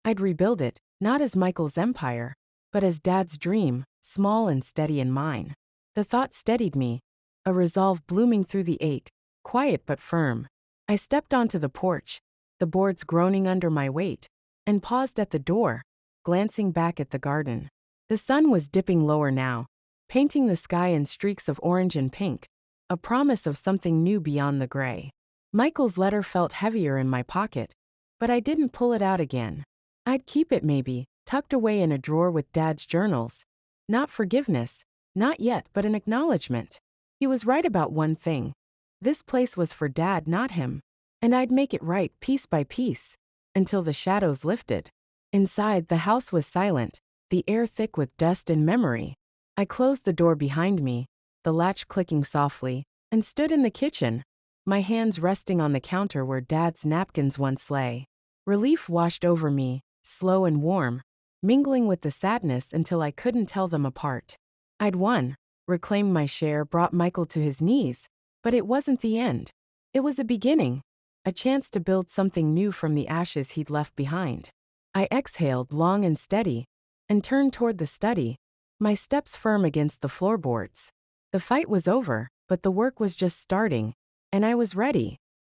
I'd rebuild it, not as Michael's empire, but as Dad's dream, small and steady in mine. The thought steadied me, a resolve blooming through the ache, quiet but firm. I stepped onto the porch, the boards groaning under my weight, and paused at the door, glancing back at the garden. The sun was dipping lower now, painting the sky in streaks of orange and pink, a promise of something new beyond the gray. Michael's letter felt heavier in my pocket, but I didn't pull it out again. I'd keep it maybe, tucked away in a drawer with Dad's journals. Not forgiveness, not yet, but an acknowledgement. He was right about one thing. This place was for Dad, not him. And I'd make it right piece by piece, until the shadows lifted. Inside, the house was silent, the air thick with dust and memory. I closed the door behind me, the latch clicking softly, and stood in the kitchen, my hands resting on the counter where Dad's napkins once lay. Relief washed over me, slow and warm, mingling with the sadness until I couldn't tell them apart. I'd won, reclaimed my share, brought Michael to his knees, but it wasn't the end. It was a beginning, a chance to build something new from the ashes he'd left behind. I exhaled long and steady, and turned toward the study, my steps firm against the floorboards. The fight was over, but the work was just starting, and I was ready.